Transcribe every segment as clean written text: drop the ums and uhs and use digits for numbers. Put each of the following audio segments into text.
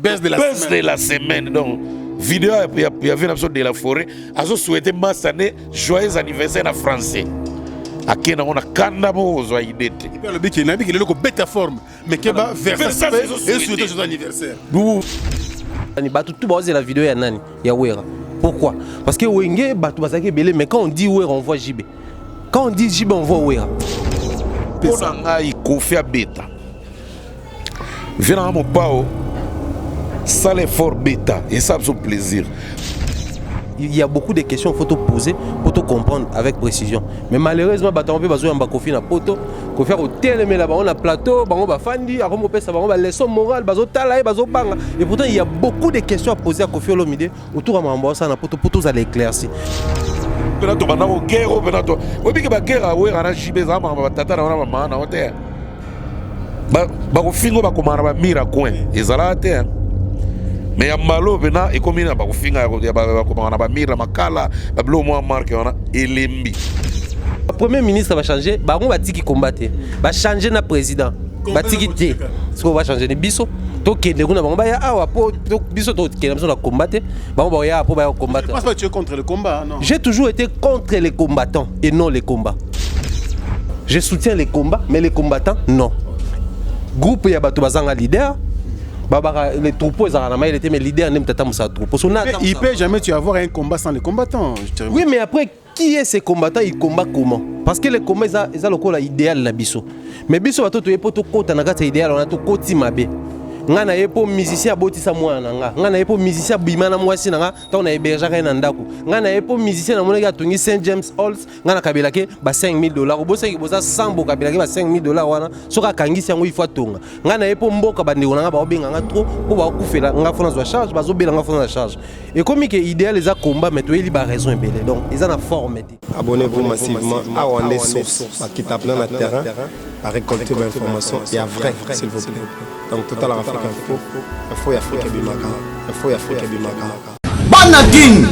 Buzz de la semaine. Donc, vidéo, il y avait une de la forêt. Azo souhaité Massané, joyeux anniversaire en français. Akena on a kanda mozo aidete. Le bec il est le bête forme mais qui va vers ça et souhaiter son anniversaire. Ni batu tout baser la vidéo ya nani ya Wera. Pourquoi? Parce que Wenge batu bazaki belé mais quand on dit Wera on voit JB. Quand on dit JB on voit Wera. Pesanga ikofi a beta. Vena mon pao. Ça l'effort bêta et ça a son plaisir. Il y a beaucoup de questions qu'il faut te poser pour te comprendre avec précision. Mais malheureusement, on peut besoin de Kofi na poto, Kofi au télé là on a plateau, on va fandi, on peut ça, on va leçon morale, bazo talaï, bazo banga. Et pourtant il y a beaucoup de questions à poser à Kofi Olomide autour de Mambo ça na poto pour tous aller éclaircir. Benato banao guerre, benato. Obi que ba guerre a Wera na jibe za mama tata na mama na hotel. Ba ko fingo ba ko mara ba mira coin. Ezala te. Mais ya malo bena e comme na ba ko finga ya ba ko mara ba mira makala ba blo mo marque on a elembi. Le premier ministre va changer, ba on va tiki combattre. Va changer na président. Ba tiki té. Ce qu'on va changer ni biso. To kende kuna ba ya awa po to biso to kende biso na combattre. Ba on va ya po ba combattre. Je pense pas que tu es contre le combat, non. J'ai toujours été contre les combattants et non les combats. Je soutiens les combats, mais les combattants, non. Groupe ya bato bazanga leader. Les troupeaux, il était mes leaders, il ne peut jamais tu avoir un combat sans les combattants. Oui, mais après, qui est ces combattants? Ils combattent comment? Parce que les combats, ils ont l'idéal la biso. Mais biso, tu es pour tout côté, tu idéal, on a tout côté mabé. Ngana yepo musicien botisa mwana nga ngana yepo musicien bimana mwasi nga ta na héberger na ndako ngana yepo musicien na moneka tungi Saint James Halls ngana kabelake ba $5,000 bosengi boza 100 bo kabelake ba $5,000 wana soka kangisi yango ifwa tonga ngana yepo mboka bandeko nga ba obenga nga trop po ba okufela nga fona zo charge bazo bela nga fona charge et comme que idéal les a combat mais to eli ba raison ebele donc ils en a formé. Abonnez-vous massivement à Wandé Source qui tape dans le terrain à récolter l'information et à vrai s'il vous plaît. Donc Total Africa Info Africa Bimaka. Info Africa Bimaka. Bana King,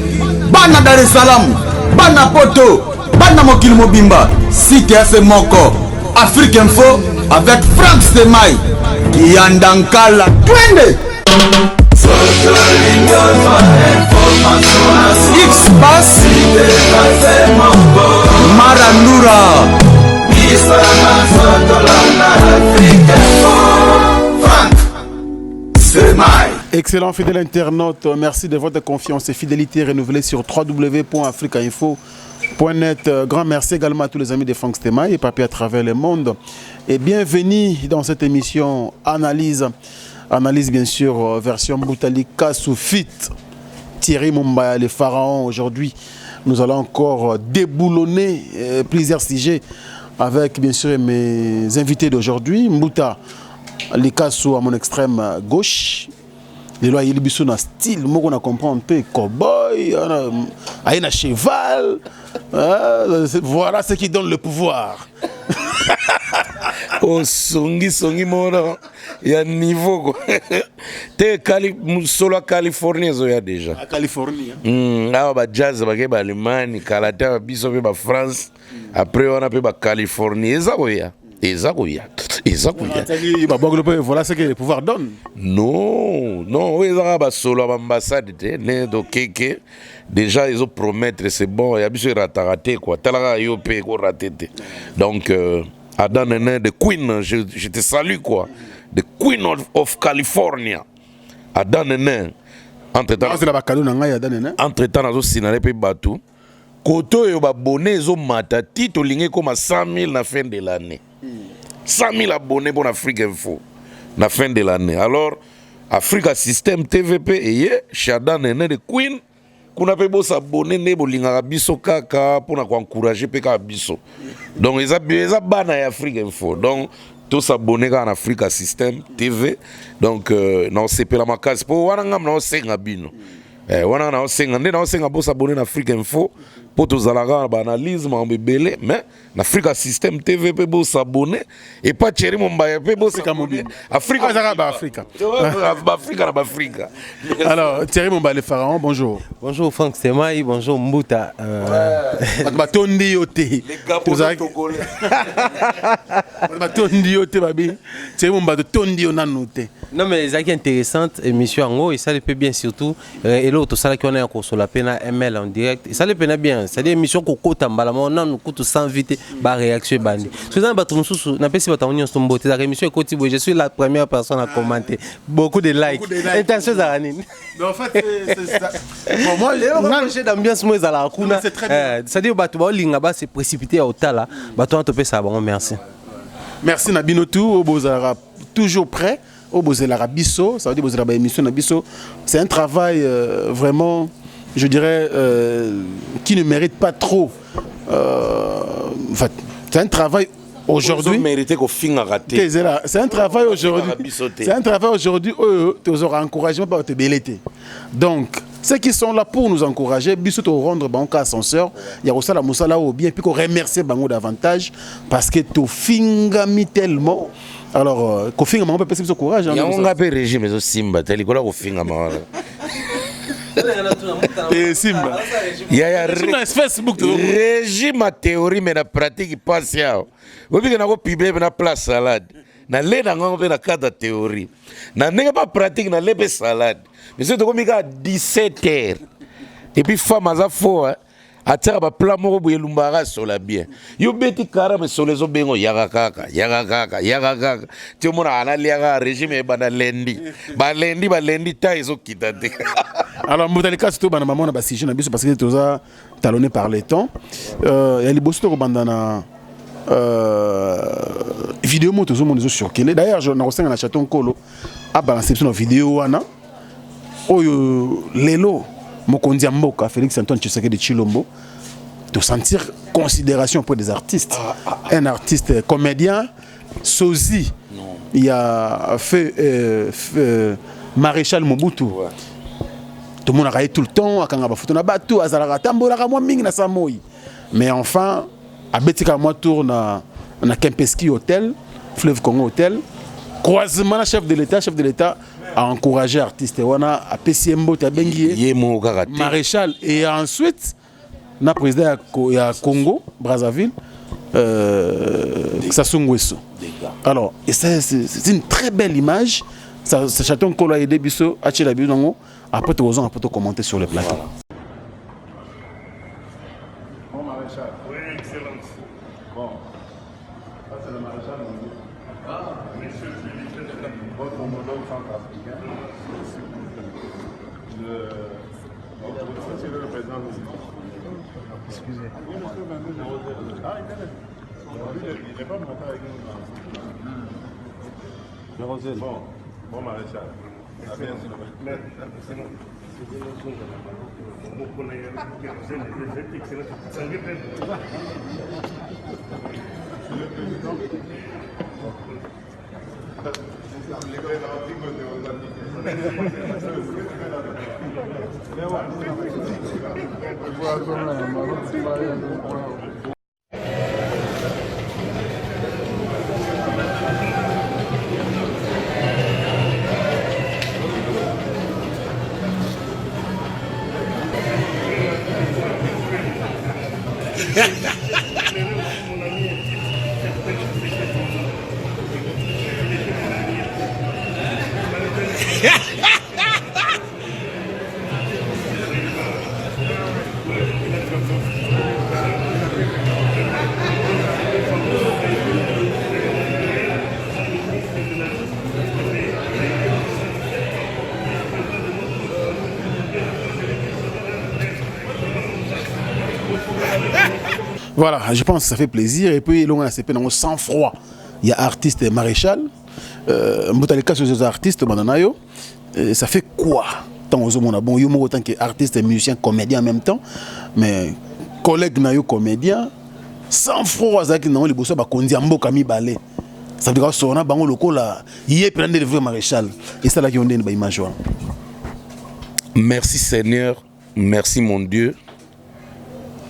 Bana Dar es Salaam, Bana Poto, Bana Mokil Mobimba, Site FM Moko, Africa Info avec Frank Stemai, Yandankala, Twende. X-Bass, Marandura. Excellent fidèle internaute, merci de votre confiance et fidélité renouvelée sur www.africainfo.net. Grand merci également à tous les amis de Frank Stemai et papier à travers le monde. Et bienvenue dans cette émission Analyse bien sûr, version Boutalika sous fit. Thierry Mumbaya, le pharaon. Aujourd'hui, nous allons encore déboulonner plusieurs sujets avec bien sûr mes invités d'aujourd'hui. Mbouta Likassou à mon extrême gauche. Les lois il sont style, moi on a compris un peu cowboy, un cheval. Voilà ce qui donne le pouvoir. Oh songi mona il y a niveau quoi. Te solo Californie zo ya déjà. À Californie. Ah ba jazz ba ke ba Allemagne, Canada, biso pe ba France. Après on a pe ba Californie, ezakoya. Voilà ce que le pouvoir donne. Non, ils ont solo l'ambassade. Déjà, ils ont promettre, c'est bon, il y a besoin de rater quoi. Donc, Adam Nene, the Queen, je te salue quoi. The Queen of California. Adam Nene, entre-temps, nous signalé pe batou. Koto yo ba bonné zo mata tito lingé comme 100,000 na fin de l'année. 100,000 abonnés pour Afrique Info na fin de l'année. Alors, Africa System TVP et Shadan Nene de Queen, qu'on a fait beau s'abonner ne bolinga biso kaka pour encourager peka biso. Donc ils a bana Afrique Info. Donc tous s'abonner à Africa System TV. Donc non c'est pas la macase pour warangam non c'est ngabino. wana na osenga nde na osenga bo s'abonner na Afrique Info pour tozalaka ba analyse ma mbele mais na Africa System TV pe bo s'abonner et pas Thierry Mombaya pe bo s'abonner Africa ba Africa alors Thierry Mombaya le pharaon bonjour Franck Stemai bonjour Mbuta batondi yote les Gabonais togolais batondi yote babi Thierry Mombaya tondi yonanuté. Non mais c'est intéressante émission en haut et ça le fait bien surtout et l'autre ça qu'on a encore sur la peine ML en direct et ça le fait bien c'est des émissions qu'on compte en balama on a nous coûte sans vite ba réaction bandi so dans battre sous na pesi bata union son beauté la émission côté je suis la première personne à commenter beaucoup de likes intention za anine mais en fait c'est ça bon moi j'ai d'ambiance moi za la kuna c'est dire batu ba linga ba se précipiter au tala batu on topé ça bon merci Nabinotu au Bozara toujours prêt au Bozela Bisso, ça veut dire Bozela émission na Bisso. C'est un travail vraiment, je dirais, qui ne mérite pas trop. C'est un travail aujourd'hui. C'est un travail aujourd'hui. C'est un travail aujourd'hui où tu auras encouragé par te belleté. Donc, ceux qui sont là pour nous encourager, Bisso te rendre banque ascenseur, il y a aussi la moussala ou bien puis qu'on remercie bango davantage parce que tu fingami tellement. Alors, Kofinga m'a pas ce courage. Il y a un gars qui régime mais Simba, tel que là Kofinga m'a. Simba. Il y a Facebook régime à théorie mais la pratique passe là. Vous voyez que na publier na place salade. Na le na ngombe na cadre théorie. Na n'est pas pratique na le salade. Mais c'est comme il 17h. Et puis femme à faux atira ba plan moko boye lumbara sola bien yo beti kara me solezo bengo yaga kaka tu mona analia régime ba lendi ta iso kitate. Alors Mbutalika surtout bana maman na ba sujet na biso parce que toza talonné par les temps ya liboso to bandana vidéo moto zo monezo surkele d'ailleurs je na kosenga na chaton kolo a balancer sur vidéo wana oyo lelo Mokonzi Mboka, Félix Antoine Tshisekedi de Chilombo, de sentir considération pour des artistes. Un artiste comédien, sosie, il a fait Maréchal Mobutu. Tout le monde a raillé tout le temps, mais enfin, à Betika moi tourne à Kempeski Hotel, Fleuve Congo Hotel, croisement chef de l'État a encouragé l'artiste à PCMBO Maréchal et ensuite le président de Congo Brazzaville Sassou Nguesso. Alors c'est une très belle image ça chaton Kolo a aidé biso a tchela biso après tu as pu commenter sur le plateau. Bon Maréchal. Oui, excellence. Bon. Ça c'est le Maréchal. Monsieur votre homologue centrafricain, c'est le président. Excusez. Ah, il n'est pas monté avec nous. Bon Maréchal. Voilà, je pense que ça fait plaisir. Et puis, on a sans froid. Il y a artiste et maréchal. Mbutalika sur les artistes, ça fait quoi? Tant aux hommes, bon, yo autant que artiste et musicien, comédien en même temps. Mais collègue nayo comédien, sans froid, ça qui n'a les bossons, kondi ambo kami balé. Ça veut dire que on a bango loko là, il est prendre le vrai maréchal. Et ça là qui on donne une image. Merci Seigneur, merci mon Dieu.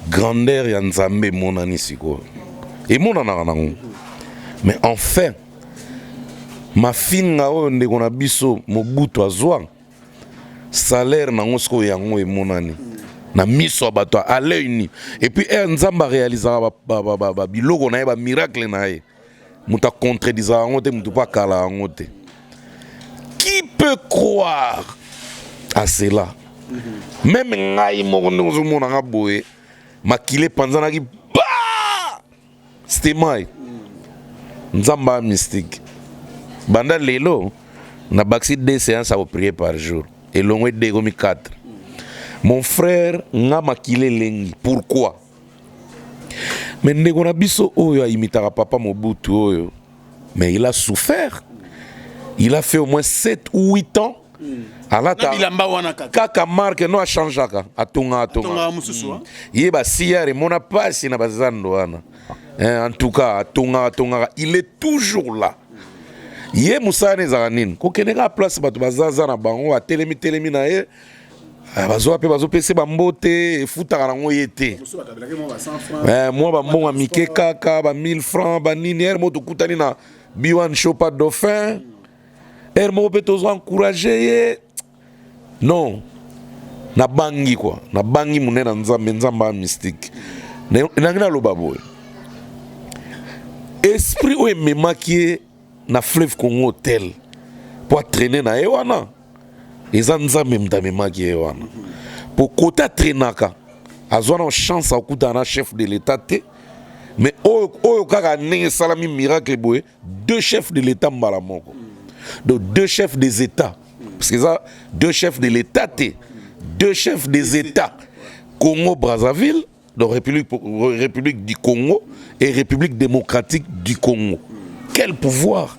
Grandeur ya Nzambe mon anisiko. Et mon ananango. Mais enfin, ma fille nga o ndeko na biso Mobutu azwa salaire na ngosko yango e monani. Na miso bato à l'œil ni. Et puis Nzamba réalisera ba biloko na ba miracle na ye. Muta contredisa ngote mutu pa kala ngote. Qui peut croire à cela? Même ngai moko ndozo mona nga boye makile panzana ki ba c'était moi. Nzamba mystique. Banda lelo na baxi 2 séances à prier par jour et longwe 2 comme 4. Mon frère nga makile lengi. Pourquoi? Mais ndeko na biso oyo imitaka papa Mobutu oyo. Mais il a souffert. Il a fait au moins 7 ou 8 ans. Alata kaka marque no a changé ka atunga mususu. Yeba siare mona pasi na bazando wana. En tout cas atunga il est toujours là. Yé musane zanine ko keneka place batu bazaza na bango atelemi na ye. Bazo pese bambote efutaka nango yete. Moi ba mbonga mike kaka ba 1000 francs ba nini er moto kutani na Biwan Chopa Dauphin. Er mo peut encourager. Non. Na bangi quoi. Na bangi munena nzamba mystique. Nangina loba boy. Esprit o memaki na fleuve Congo tel pour traîner na ewana. Ezanza memdame maki ewana. Pour kota traînaka. Azwana chance à kuta na chef de l'état te. Mais oyo kaka nenge salami miracle boy, 2 chefs de l'état mbala moko. Donc 2 chefs des états. Parce que ça 2 chefs de l'état te. 2 chefs des états. Congo Brazzaville, donc République du Congo et République démocratique du Congo. Quel pouvoir.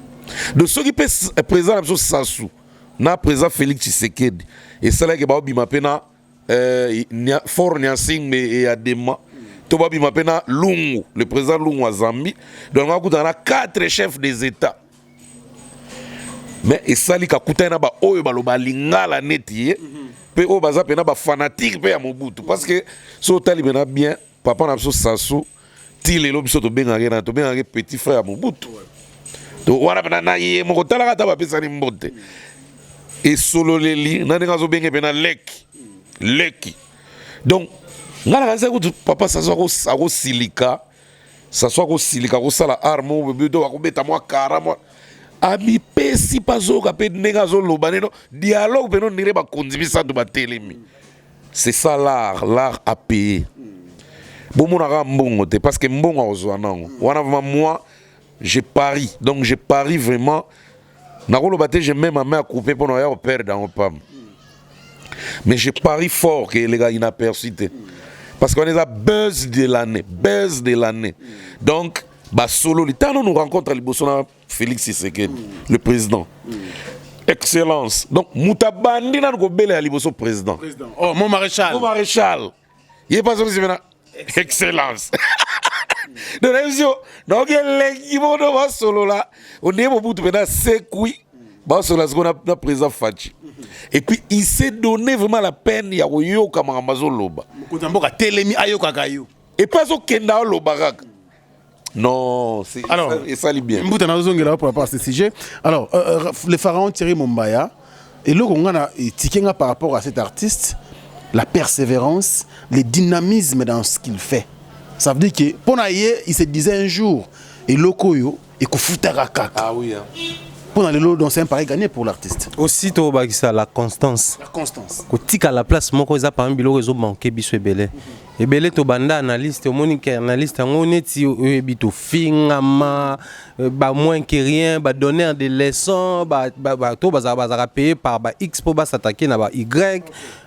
De ceux qui peuvent présent la Sassou. Na président Félix Tshisekedi. Et c'est là que ba bima pena Fort Nyasing et Adema. Toba bima pena Lungu, le président Lungu à Zambie. Donc on a 4 chefs des états. Mais et sali ka kutana ba oyo baloba lingala neti pe o baza pena ba fanatique pe ya Mobutu parce que so tali bena bien papa na so Sassou ti lelo biso to benga petit frère ya Mobutu. To wana pena na ye moko tala kata ba pesa ni mbote. Et solo leli na nga zo benga pena leki. Donc ngala kaza ko papa Sassou ko silika ko sala arme bebe do ko beta moi karama. Ami pesi pazoka pe nenga zo lobaneno dialogue beno nire ba konzibisa to ba telemi. C'est ça l'art à payer. Bon mon ara mbongo te parce que mbongo ozwa nango. Wana moi je parie. Donc je parie vraiment na ko lobate je mets ma main à couper pour ne pas perdre dans pam. Mais je parie fort que les gars inaperçus. Parce qu'on est à buzz de l'année. Donc bah solo l'État nous rencontre à Libosona Félix Tshisekedi, le président. Excellence. Donc Moutabandi n'a pas belé à Liboso président. Oh mon maréchal. Il est pas sorti maintenant. Excellence. Donc donc les gens va solo là. On est au bout de maintenant c'est oui. Bah solo la président Fachi. Et puis il s'est donné vraiment la peine ya yo kama Amazon loba. Mutamboka telemi ayoka kayo. Et pas au Kenda lobarak. Non, c'est alors et ça lit bien. Par rapport à ce sujet. Alors, le pharaon Thierry Mumbaya, et là, on a tikenga par rapport à cet artiste, la persévérance, le dynamisme dans ce qu'il fait. Ça veut dire que pour il se disait un jour, et lokoyo, et kofutaraka. Ah oui. Pour aller là, c'est un pareil gagné pour l'artiste. Aussitôt, la constance. La constance. Kotika à la place, moi, quand parmi bilo réseau manqué biso ebele. Ebele to banda analyste, monique analyste, on est bito fingama, ba moins que rien, ba donner des leçons, to bazara payé par ba X pour ba s'attaquer na ba Y,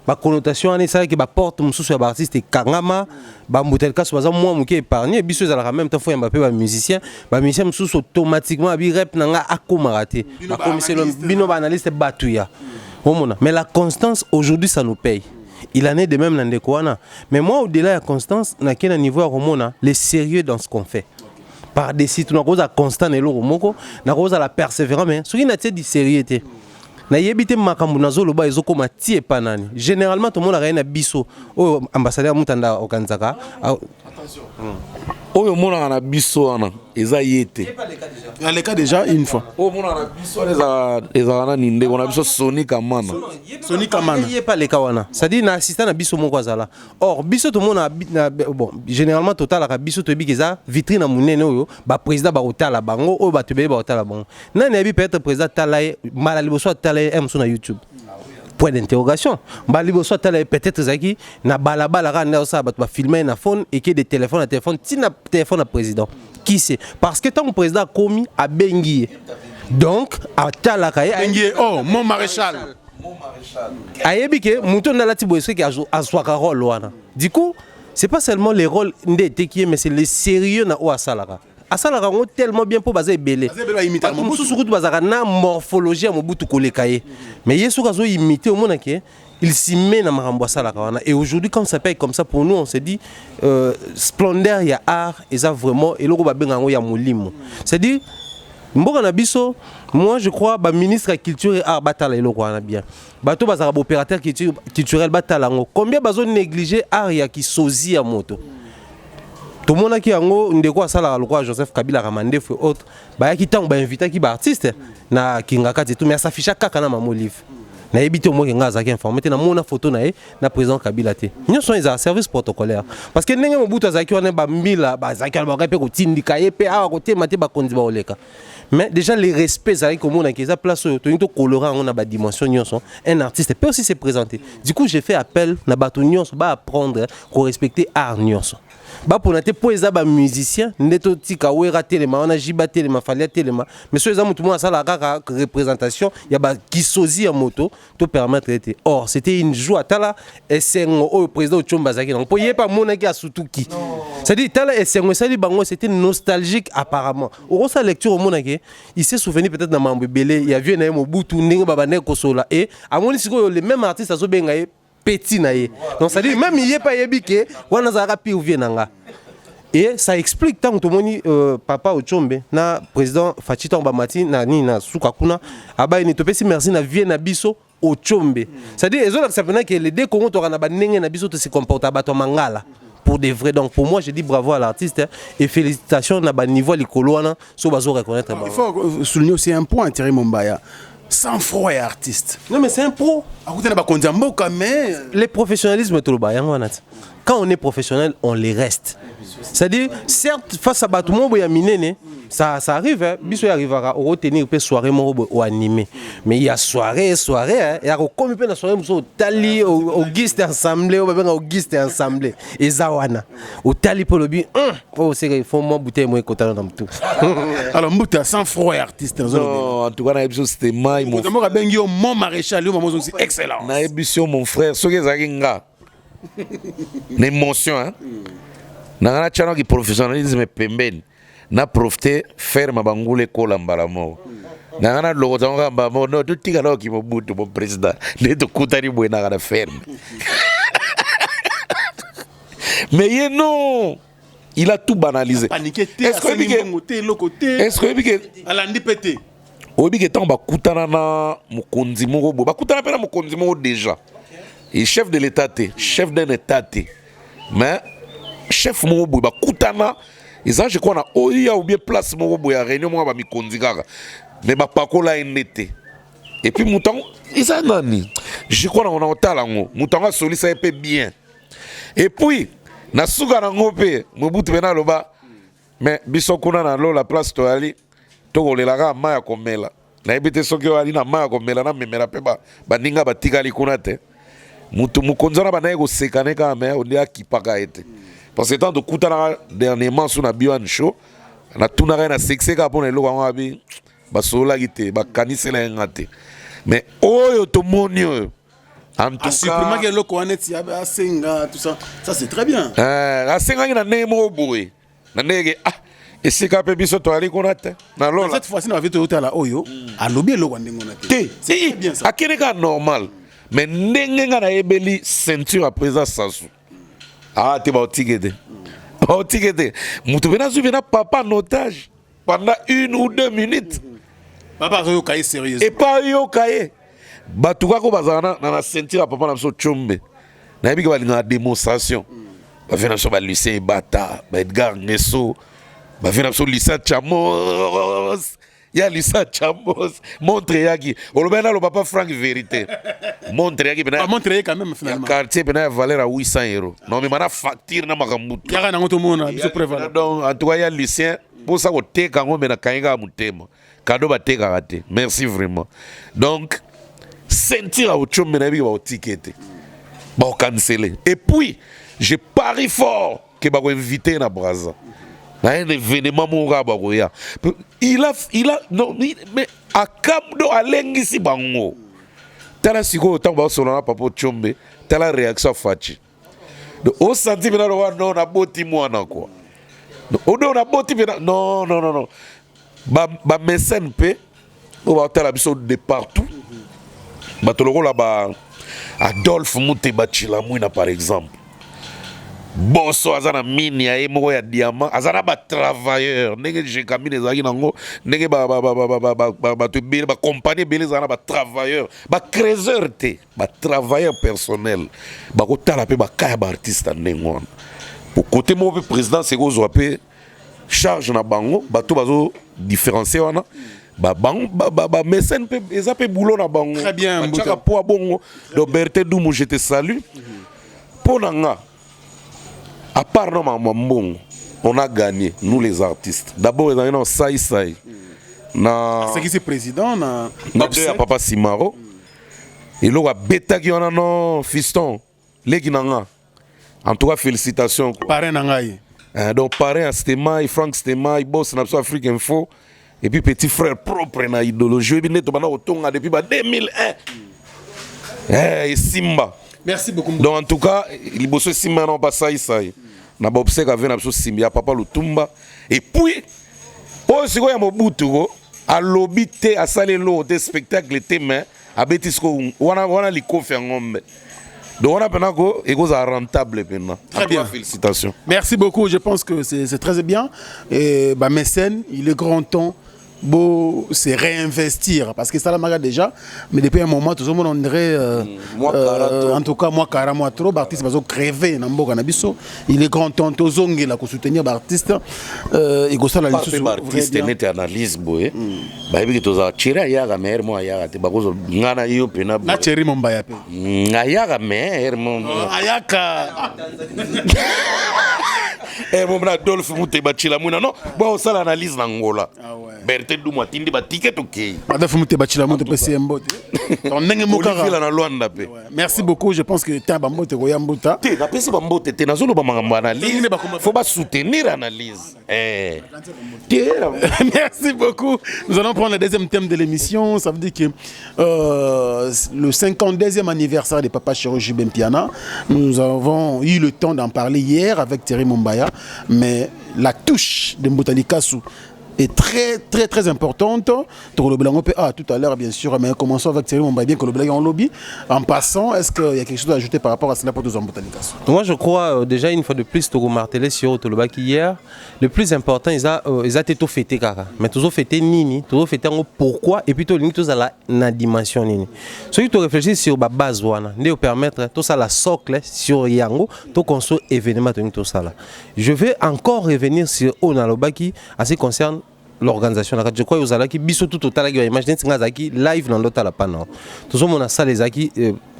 ba connotation en ça que ba porte mususu ya artiste kangama, ba mbotel cas baza moi muke épargné, biso za la même temps faut Mbappé ba musicien mususu automatiquement bi rep nanga akomarate. Ba commission bino ba analyste batuya. Mais la constance aujourd'hui ça nous paye. Il en est de même dans les Kouana. Mais moi, au-delà de la constance, on a un niveau à Romona, le sérieux dans ce qu'on fait. Par des sites, on a la constance et l'oromoko, on a la persévérance, mais ce qui n'a pas dit sérieux. na yebite makambu na zolo ba ezoko matie panani généralement tout le monde a rien na biso o ambassadeur mutanda okanzaka attention oyo mona na biso wana eza yete il y a les cas déjà une fois o mona na biso eza na ninde on a biso Sony Kamana yé pas les kawana ça dit na assistant na biso moko azala or biso tout le monde a bon généralement total la biso to bi keza vitrine na munene oyo ba président ba otala bango o ba tebe ba otala bango na bi peut-être président talaye malali bo soit talaye sur na YouTube point d'interrogation ba libo soit talaye peut-être zaki na balabala randa ça ba filmer na phone et que des téléphones à téléphone tina téléphone à président qui c'est parce que tant que président a commis à Benguié donc à talakaye Benguié oh mon maréchal ayebi ke mouton na lati boyso ki azwaka rôle wana du coup c'est pas seulement les rôles ndete qui mais c'est le sérieux na o asalaka asalaka ngo tellement bien pour baza ebele surtout bazaka na morphologie ya mobutu koleka ye mais yesu kazo imiter au monde ke il s'y met na makambo asalaka wana et aujourd'hui quand ça paye comme ça pour nous on se dit splendeur ya art et ça vraiment eloko babenga ngo ya molimo c'est dire mboka na biso moi je crois ba ministre de la culture et art batala eloko wana bien bato bazaka ba opérateur culturel batala ngo combien bazo négliger art ya kisozi ya moto tout le monde qui yango ndeko asala lokwa Joseph Kabila Ramandef et autres ba ki tango ba inviter ki ba artiste na kingaka tout mais ça affiche kaka na mamo livre na ebité mo nga za ki informer na mona photo na e na président Kabila te nous sont les service protocolaire parce que ndenge mobutu azaki wana ba mbila ba zaki ba ka pe ko tindika ye pe a côté mate ba kondi ba oleka mais déjà les respects ça comme on a qui ça place to colorant on a ba dimension nyonso un artiste peut aussi se présenter du coup j'ai fait appel na ba to nyonso ba apprendre ko respecter art nyonso ba pour naté po eza ba musicien ndeto tika wera telema on a jiba telema falia telema mais so eza mutu mo asala kaka représentation ya ba kisozi ya moto to permettre été or c'était une joie tala esengo au président Tchomba zaki donc po yepa mona ki asutuki c'est dit tala esengo sali bango c'était nostalgique apparemment au sa lecture au mona ki il s'est souvenu peut-être na mambo belé il y a vu na mobutu ndenge baba ne kosola et amoni siko le même artiste azo benga petit naïe donc ça dit même il y a pas yebike wana zara pi ouvie nanga et ça explique tant que moni papa Ochombe na président Fatita Mbamati na ni na Sukakuna aba ni topesi merci na vie na biso Ochombe ça dit ezo ça veut que les deux Congo to na ba ndenge na biso to se comporta bato mangala pour des vrais donc pour moi je dis bravo à l'artiste hein, et félicitations na ba niveau likolo wana so bazo reconnaître il faut souligner aussi un point Thierry Mombaya sans froid et artiste. Non mais c'est un pro. Mais les professionnalisme tout le bain. Quand on est professionnel, on les reste. C'est-à-dire, certes, face à tout le monde, ça arrive, hein. Biso arrivera au retenir une soirée ou animé. Mais il y a soirée, hein. Il y a comme une soirée au tali, au guiste assemblé, au guiste assemblé. Et Zawana. Au tali pour le bien. Oh, c'est qu'il faut moi bouteille, moi, côté dans tout. Alors, Mbouta, sans froid artiste. Non, en tout cas, c'était Maï. Mon maréchal, c'est excellent. Na émission, mon frère, ce que Zaginga. L'émotion, hein. Nangana chano ki professionnalisme pembeni. Na profiter faire ma bangoule kola mbalamo. Nangana logo tanga mbamo no tout tika no ki mobutu mon président. Ne to kutari buena kana ferme. Mais ye non, il a tout banalisé. Est-ce que alandi pété. Obi ke tant ba kutana na mukonzi moko bo. Ba kutana pena mukonzi moko déjà. Et chef de l'État, chef d'un État, mais chef Mobo, bah Koutana, et ça je crois na Oya ou bien place Mobo ya réunion moi bah mi konzigara, mais bah pas qu'on l'a été. Et puis mouton, ils a nani. Je crois on a un talent, mouton a soli ça peut bien. Et puis na suga na ngope, Mobutu bena loba, mais bisokuna na lo la place to ali, to kolela maya komela. Na ebite sokyo ali na maya komela na memela pe ba ninga ba tikali kunate. Mukonzana banaye ko sekane ka me on dia kipaka ete parce que tant de kutana dernièrement sur na Biwan show na tunara na sexe ka pona eloko ngwa bi basola gite ba kanisela ngate mais oyo to monio en tout cas supprimer que eloko aneti ya asenga tout ça c'est très bien asenga na nemo boye na nege et c'est ka pe biso to ali konate na lola cette fois-ci na vite hôtel oyo alobi eloko ndengona te c'est bien ça akene ka normal. Mais ndenge nga na ebeli ceinture à présent sasu. Ah, tu vas au tigede. Au tigede. Moutou bena su bena papa en otage pendant 1 ou 2 minutes. Papa yo kaye sérieusement. Et pas yo kaye. bato kaka bazala na sentir ya papa na biso Tshombe nayebi ke balinga na démonstration bafie na biso balucien ebata baedgar ngeso bafie na biso lisa chamos ya lisa chamos montre yaki oloba na loba pa frank vérité montre yaki bena montre quand même finalement quartier bena valeur à 800 euros non mais mana facture na makambutu yaka na ngoto mona biso prévalent donc en tout cas ya lucien pour ça ko teka ngo mena kainga mutema kado ba teka raté merci vraiment donc sentir à Tshombe na bi ba ticket ba canceler et puis je parie fort que ba ko inviter na Brazza. Un événement mourabagoya. Il a non mais à Kamdo à l'engisi bango. Tala siko tant ba solana papa Tshombe, tala réaction fachi. Donc au senti bena non na boti mwana quoi. Donc on a boti bena non. Ba mécène pe on va tala biso de partout. Ba toloko là ba Adolphe Muteba Chilamwina par exemple. Bosso azana mini ya moko ya diamant azana ba travailleur ndenge je kamine ezaki nango ndenge ba to bele ba compagnie bele azana ba travailleur ba créateur te ba travailleur personnel ba ko tala pe ba kaya ba artiste ndenge pour côté mo président c'est ko pe charge na bango ba to bazo différencier wana ba mécène pe eza pe boulot na bango très bien chaka po bongo do Berthe Doumou je te salue ponanga. À part non, on a gagné, nous les artistes. D'abord, il y a un Saï. C'est qui c'est président? Il Papa Simaro. Et là, il y a Beta qui a non fiston. En tout cas, félicitations. Parrain Nangaï. Donc, parrain Stemai, Frank Stemai, boss Napso Afrique Info. Et puis, petit frère propre na idéologie. Depuis 2001. Et Simba. Merci beaucoup. Donc en tout cas, il bosse aussi maintenant pas ça. Na ba obsèque avec na Simba papa Lutumba et puis oh c'est quoi ya Mobutu a lobité à saler l'eau des spectacles témoin à Betisco wana likofi ngombe. Donc on a maintenant que et ça rentable maintenant. Très bien, félicitations. Merci beaucoup, je pense que c'est très bien et bah mécène, il est grand temps beau se réinvestir parce que ça la maga déjà mais depuis un moment tout le monde on dirait en tout cas moi carrément trop artiste bazo crever na mboka na biso il est grand temps tozongi la ko soutenir artiste et go sala lisusu artiste net analyse boye ba yebi toza chira ya ga mer mo ya te bakozo ngana yo pena na cheri mombaya pe ngaya ga mer mo ayaka mon Adolphe Muteba Chilamwina non bon ça l'analyse n'angola Berthe Doumou tindi ba ticket OK Adolphe Muteba Chilamwina pe sembote on ndenge mokara na Luanda pe merci beaucoup je pense que ta bambote ko yambuta te na pesi bambote te nazolo ba mangamba analyse faut pas soutenir analyse merci beaucoup nous allons prendre le deuxième thème de l'émission ça veut dire que le 52e anniversaire de Papa Chirurgie Bempiana nous avons eu le temps d'en parler hier avec Thierry Mombaya mais la touche de Mbotali Kassou est très importante. Tout à l'heure bien sûr, mais commençons avec Thierry Mombaya bien que le blague en lobby. En passant, est-ce qu'il y a quelque chose à ajouter par rapport à cela pour deux Mbotali Kassou? Moi je crois déjà une fois de plus tu martelé sur Tolobaki hier. Le plus important ils a tout fêté kaka. Mais toujours fêté nini, toujours fêté pourquoi et puis tout link tout ça la dimension nini. Ce qui tu réfléchis sur la base wana, ne permettre tout ça la socle sur yango, tout construire événement tout ça là. Je vais encore revenir sur Onalobaki à ce qui concerne l'organisation. Je crois que vous allez qui biso tout total qui va imaginer que live dans l'autre la panneau. Tout le monde a ça les acquis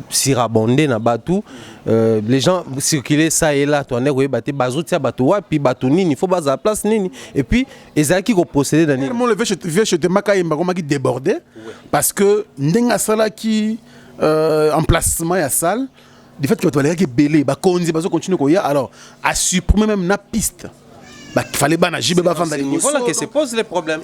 sirabondé na batu les gens circuler ça et là tu en es battu bazoutia batu wa puis batu nini il faut baser la place nini et puis les acquis qu'on procéder dans nini. Moi le vieux chez te makaïmba comme qui débordé parce que ndenga sala qui emplacement ya salle du fait que tu vas qui belé ba konzi bazo continuer ko ya alors à supprimer même na piste. Il fallait que je voilà que se pose les problèmes.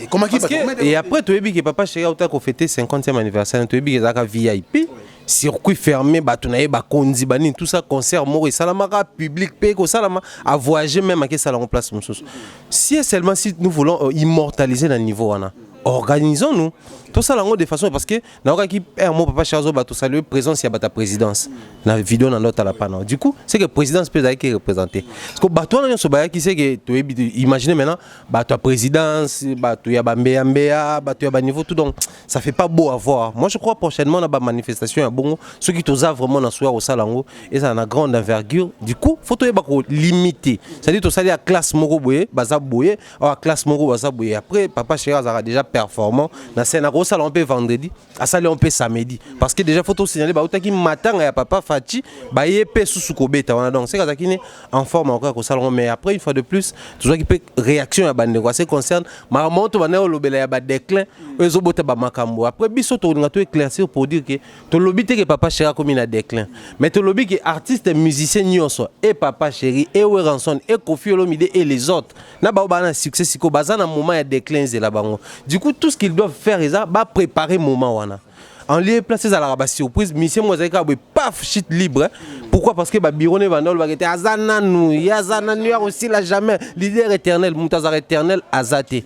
Et après, tu as dit que papa chéri a fêté 50e anniversaire, tu as dit que VIP. circuit fermé bato na ye ba konzi bani tout ça concert moko salamaka public pe ko salama à voyager même à que ça en place mosusu si seulement si nous voulons immortaliser le niveau wana organisons-nous tout ça de façon parce que na qui un mot papa Chazo bato saluer présence ya bata présidence la vidéo na note à la panneau du coup c'est que présidence peut être représenter parce que bato na so ba qui c'est que tu imaginez maintenant bato présidence bato ya bambea mbea bato ya ba niveau tout donc ça fait pas beau à voir moi je crois prochainement na ba manifestation ya bongo ceux qui toza vraiment na soir au salango et ça na grande envergure du coup faut to ba ko limiter c'est à dire to sali à classe moko boye baza boye à classe moko baza boye après papa Chazo a déjà performant na scène au salon peut vendredi à salon peut samedi parce que déjà faut tout signaler ba utaki matin ya papa Fachi ba yepé sous kobeta on a donc c'est ça qui est en forme encore au salon mais après une fois de plus toujours qui peut réaction à bande quoi c'est concerne ma monte bana lobela ya ba déclin ezo bota ba makambo après biso to ngato éclaircir pour dire que to lobby que papa Chéri comme il a déclin mais to lobby que artiste musicien nyonso et papa Chéri et Weranson et Kofi Olomide et les autres na ba bana succès siko bazana moment ya déclin là bango du coup tout ce qu'ils doivent faire ils va préparer moment wana en lieu placé à la surprise mission moi avec paf shit libre pourquoi parce que ba birone bandol ba était azana nous yazana nous aussi la jamais leader éternel Moutazar éternel azate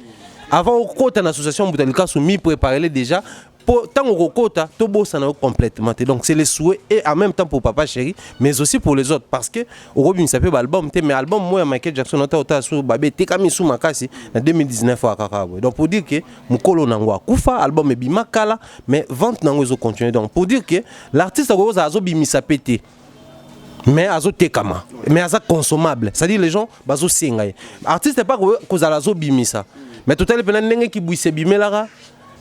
avant au côté en association Boutalika soumis préparer déjà pour tant au côté tout beau ça n'a complètement donc c'est les souhaits et en même temps pour papa Chéri mais aussi pour les autres parce que au Robin ça fait album mais album moi Michael Jackson nota sur babé te kami sous makasi en 2019 à Kakabo donc pour dire que mukolo nangwa kufa album e bimakala mais vente nango zo continuer donc pour dire que l'artiste a zo bimisa pété mais azo tekama mais aza consommable c'est-à-dire les gens bazo singaye artiste pas cause à zo bimisa mais tout à l'heure ndenge ki buise bimelara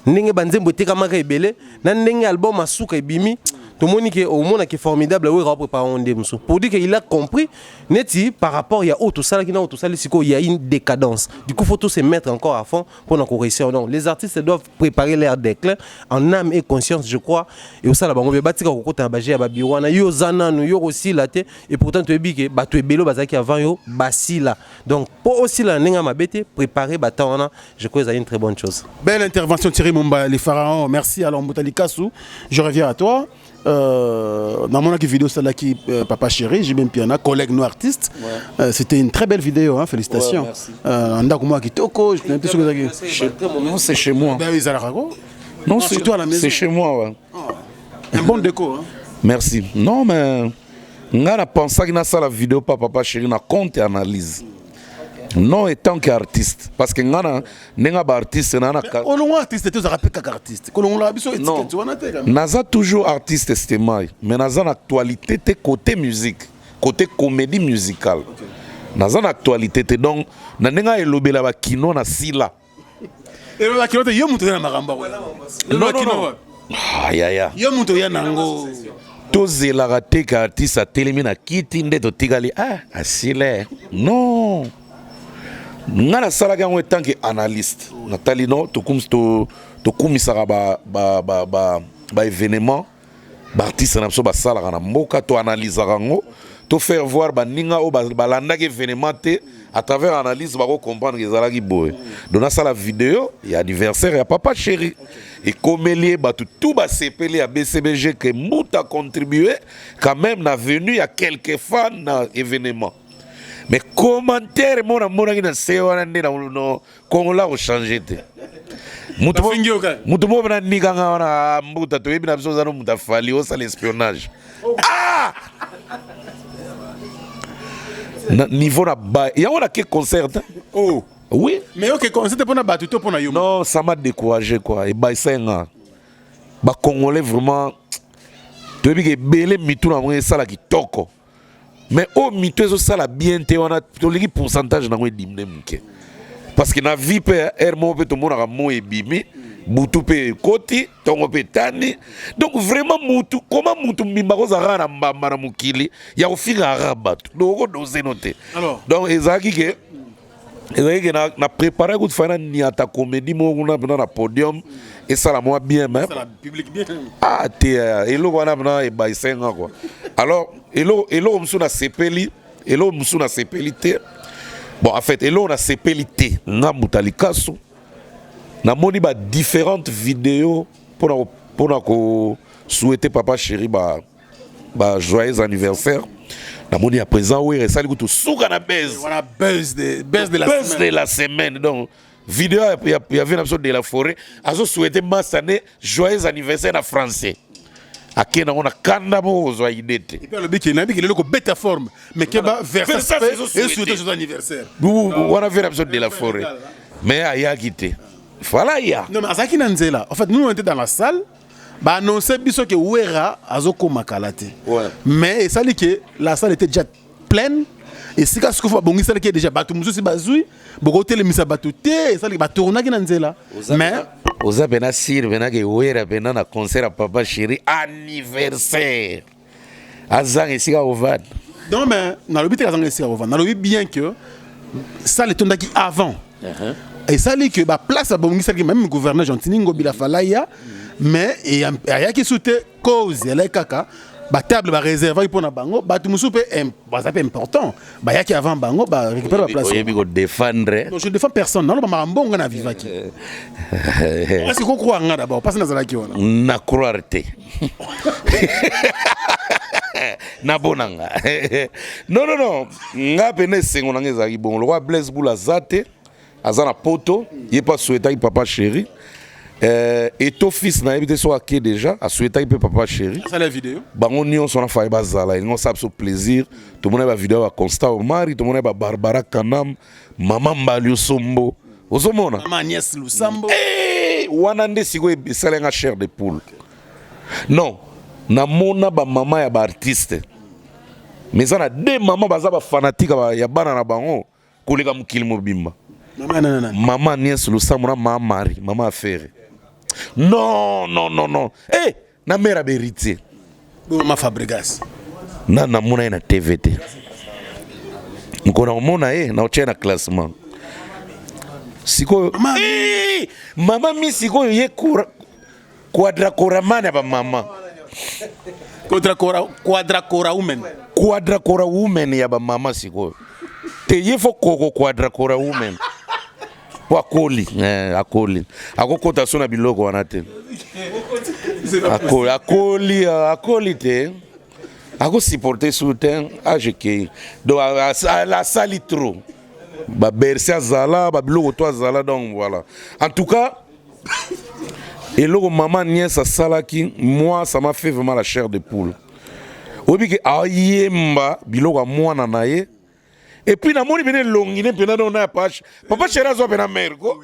ndenge banzembo tekamaka ebele na ndenge album asuka ebimi tout le monde qui au monde qui est formidable oui préparer on demso pour dire qu'il a compris neti par rapport il y a autre ça qui na autre ça il y a une décadence du coup faut tout se mettre encore à fond pour nous réussir donc les artistes doivent préparer leur déclin en âme et conscience je crois et au ça la bango batika ko kota baje ba biwana yo zana no yo aussi la te et pourtant tu ebike ba tu ebelo bazaki avant yo basila donc pour aussi la ninga mabete préparer batana je crois c'est une très bonne chose. Belle intervention Thierry Mumba les pharaons merci alors Mbutali Kassou je reviens à toi. Dans mon vidéo celle-là qui papa Chéri j'ai même piano collègue nous artiste c'était une très belle vidéo hein, félicitations non c'est chez moi non c'est toi à la maison c'est chez moi ouais. Un bon déco hein. Merci non mais ngana pensa que na ça la vidéo papa Chéri na compte et analyse non étant qu'artiste parce que ngana nenga ba artiste nana on artiste tu rappelles qu'artiste on l'a biso étiquette tu vois naza toujours artiste estemai mais naza en actualité te côté musique côté comédie musicale naza en actualité te donc na nenga elobela ba kino na sila et la kino te yo muto na maramba non aya yo muto ya nango tozela raté qu'artiste a telemi na kiti nde to tigali asile non ngana salaka en tant que analyste natali no to kumisaka ba événement ba artiste na so ba salaka na mboka to analysaka ngo to faire voir ba ninga o ba landa ke événement te à travers analyse ba ko comprendre que ezalaki boy donc ça la vidéo il y a anniversaire ya papa Chéri et comme lié ba tout ba sepeli à BCBG que Mouta contribué quand même na venu il y a quelques fans na événement. Mais commentaire mon qui na sewana ndina no kongola ko changer te mutu mo bana nika ngana Mbuta to ebina biso za no muta fali o ça l'espionnage niveau na ba ya on a quel concert oh oui mais OK concert pour na batuto pour na yo non ça m'a découragé quoi et ba senga ba congolais vraiment to bi ke belé mitu na mo sala kitoko. Mais au mito ça la bien te on a le pourcentage na dimne mke parce que na vie pe hermo pe to mona mo ebimi butu pe koti tongo pe tani donc vraiment mutu comment mutu mbimba ko zara na mbamba na mukili ya ofika arabatu donc doze noter donc ezaki ke na préparer ko fana ni ata comédie mo na podium et ça la moi bien même ça la public bien te elo wana na e baisenga quoi alors elo msuna sepeli elo msuna sepelité bon en fait elo na sepelité na Mbutali Kassou na moni ba différentes vidéos pour ko souhaiter papa chéri joyeux anniversaire. Namoni à présent oui ça tout souka na buzz. Voilà buzz de la semaine. Donc vidéo il y avait une épisode de la forêt. Azo souhaiter Massané joyeux anniversaire en français. Akena on a kanda mo zo idete. Et puis le bec il est le bêta forme mais que va vers ça et souhaiter joyeux anniversaire. On a vu une épisode de la forêt. Mais aya quitté. Voilà ya. Non mais Azaki Nanzela. En fait nous on était dans la salle. Bah annoncé biso que Wera azoko makalate. Ouais. Mais ça dit que la salle était déjà pleine et si ka skufa bongi ça dit que déjà batu mususi bazui boko telemisa batu te ça dit ba tourna ki nanzela. Mais oza bena sir bena ke Wera bena na concert à papa chéri anniversaire. Azang esika ovad. Non mais na lobi te azang esika ovad. Na lobi bien que ça le tondaki avant. Et ça dit que ba place bongi ça dit même gouverneur Gentini Ngobila Falaya. Mais il y a qui soutient cause il y a kaka ba table ba réservé pour na bango ba tout musu pe important ba ya qui avant bango ba récupérer la place oui ko défendre non je défends personne non ba mambonga na vivaki est-ce qu'on croit nga d'abord parce que nazala ki wana na croire te na bonanga non nga pene sengo nanga ezaki bon le roi Blaise Boula zate azana poto il pas souhaiter papa chéri. Et ton fils n'a pas soit qui déjà a souhaité que papa chéri. Ça la vidéo. Bango nion son affaire bazala, ils ont ça sur plaisir. Tout le monde va vidéo à Constant Omari, tout le monde va Barbara Kanam, maman Mbalio Sombo. Ozomona. Maman Agnès Lusambo. Eh, wanande sigo esalenga chair de poule. Non, na mona ba maman ya ba artiste. Mais ça na deux mamans baza ba fanatique ya bana na bango koleka mukili mobimba. Maman Agnès Lusambo na maman Marie, maman affaire. Non. Eh, na mère héritier. Ma Fabregas. Na mona na TVT. Nkona mona na ochena classement. Siko mama mi siko ye quadracora mana ba mama. Quadracora woman. Quadracora woman ya ba mama siko. Te ye fo koko quadracora woman. Akoli akokota sona biloko wana te akoli te ako supporter soutien AGK donc la sali trop ba berser azala ba biloko to azala donc voilà en tout cas eloko maman Niès salaki moi ça m'a fait vraiment la chair de poule obi ke ayemba biloko mwana na ye. Et puis, na moni bene longine pena dans na page. Papa chéra zo pena mère ko.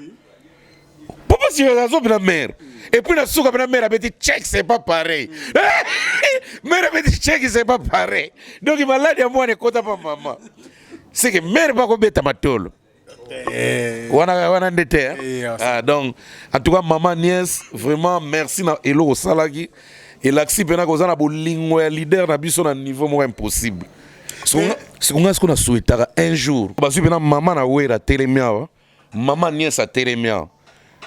Papa chéra zo pena mère. Et puis na souka pena mère abeti check c'est pas pareil. Mère abeti check c'est pas pareil. Donc il malade à moi ne kota pas maman. C'est que mère pas ko beta matolo. Wana ndete. Ah donc en tout cas maman Niès vraiment merci na elo salaki. Et l'axi pena ko za na bolingo ya leader na biso na niveau mo impossible. C'est qu'on a souhaité un jour. Parce que maman na wera télémia, maman Niès a télémia.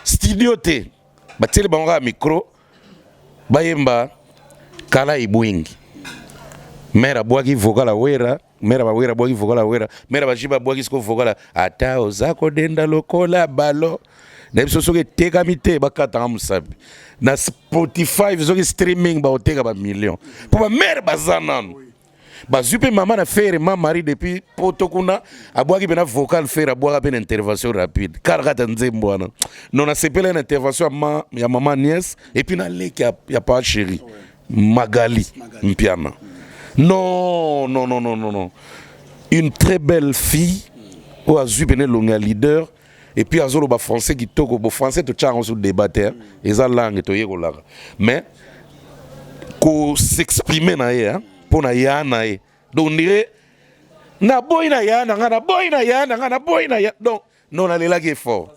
Studio T, ba télé banga micro, bayemba kala ibwingi. Mera boagi vocal la wera, mera ba wera boagi vocal la wera, mera ba jiba boagi sko vocal ata ozako denda lokola balo. Na biso soki teka mite bakata musabi. Na Spotify soki streaming ba oteka ba million. Pour ba mère bazanano. Bah super maman a fait ma mari depuis potokuna a boire qui vocal faire a boire une intervention rapide car nzemboana non a sepelé une intervention à maman Niès et puis na lek y a pas chéri Magali Mpiana non une très belle fille ou a super longa leader et puis azolo ba français qui toko bo français to tchang sur débatteur et ça langue to yeko la mais ko s'exprimer na hein pour na yana e donc on dirait na boy na yana donc non la là qui est fort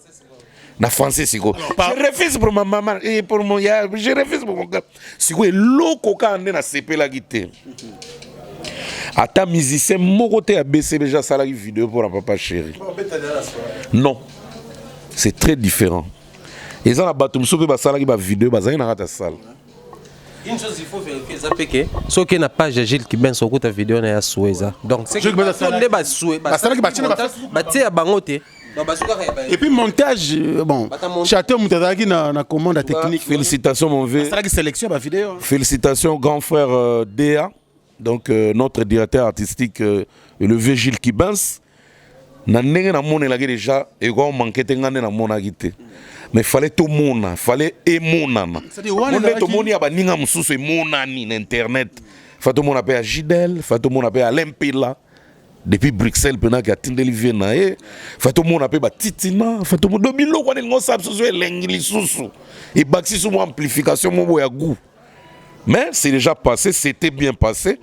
na français siko je refuse pour ma maman et pour mon ya je refuse pour mon gars siko loko ka ande na CP la guité ata musicien moko te a baissé déjà ça la vidéo pour la papa chéri non c'est très différent et ça la batum sope ba sala ki ba vidéo ba zana na ta salle. Une chose il faut vérifier ça fait que ce qui n'a pas Gilles qui ben son côté vidéo na ya soueza donc c'est que on débat soué ba ça qui batina ba tia bangote Et puis montage, bon, Château Moutazaki na commande technique. Félicitations mon vieux. C'est la sélection la vidéo. Félicitations grand frère Déa, donc notre directeur artistique le vieux Gilles Kibans. Na ndenge na mona la déjà et quand manquait ngane na mona gité. Mais fallait tout mona, fallait émonana. On tout mona ba ninga mususu émonani na internet. Fato mona pe à Gidel, fato mona pe à Lempila. Depuis Bruxelles pendant qu'il a tindeli viena e fato mona pe ba titina fato mo dobilo kwa ngo sab so elengi susu et baxi sur amplification mo boya goût. Mais c'est déjà passé, c'était bien passé.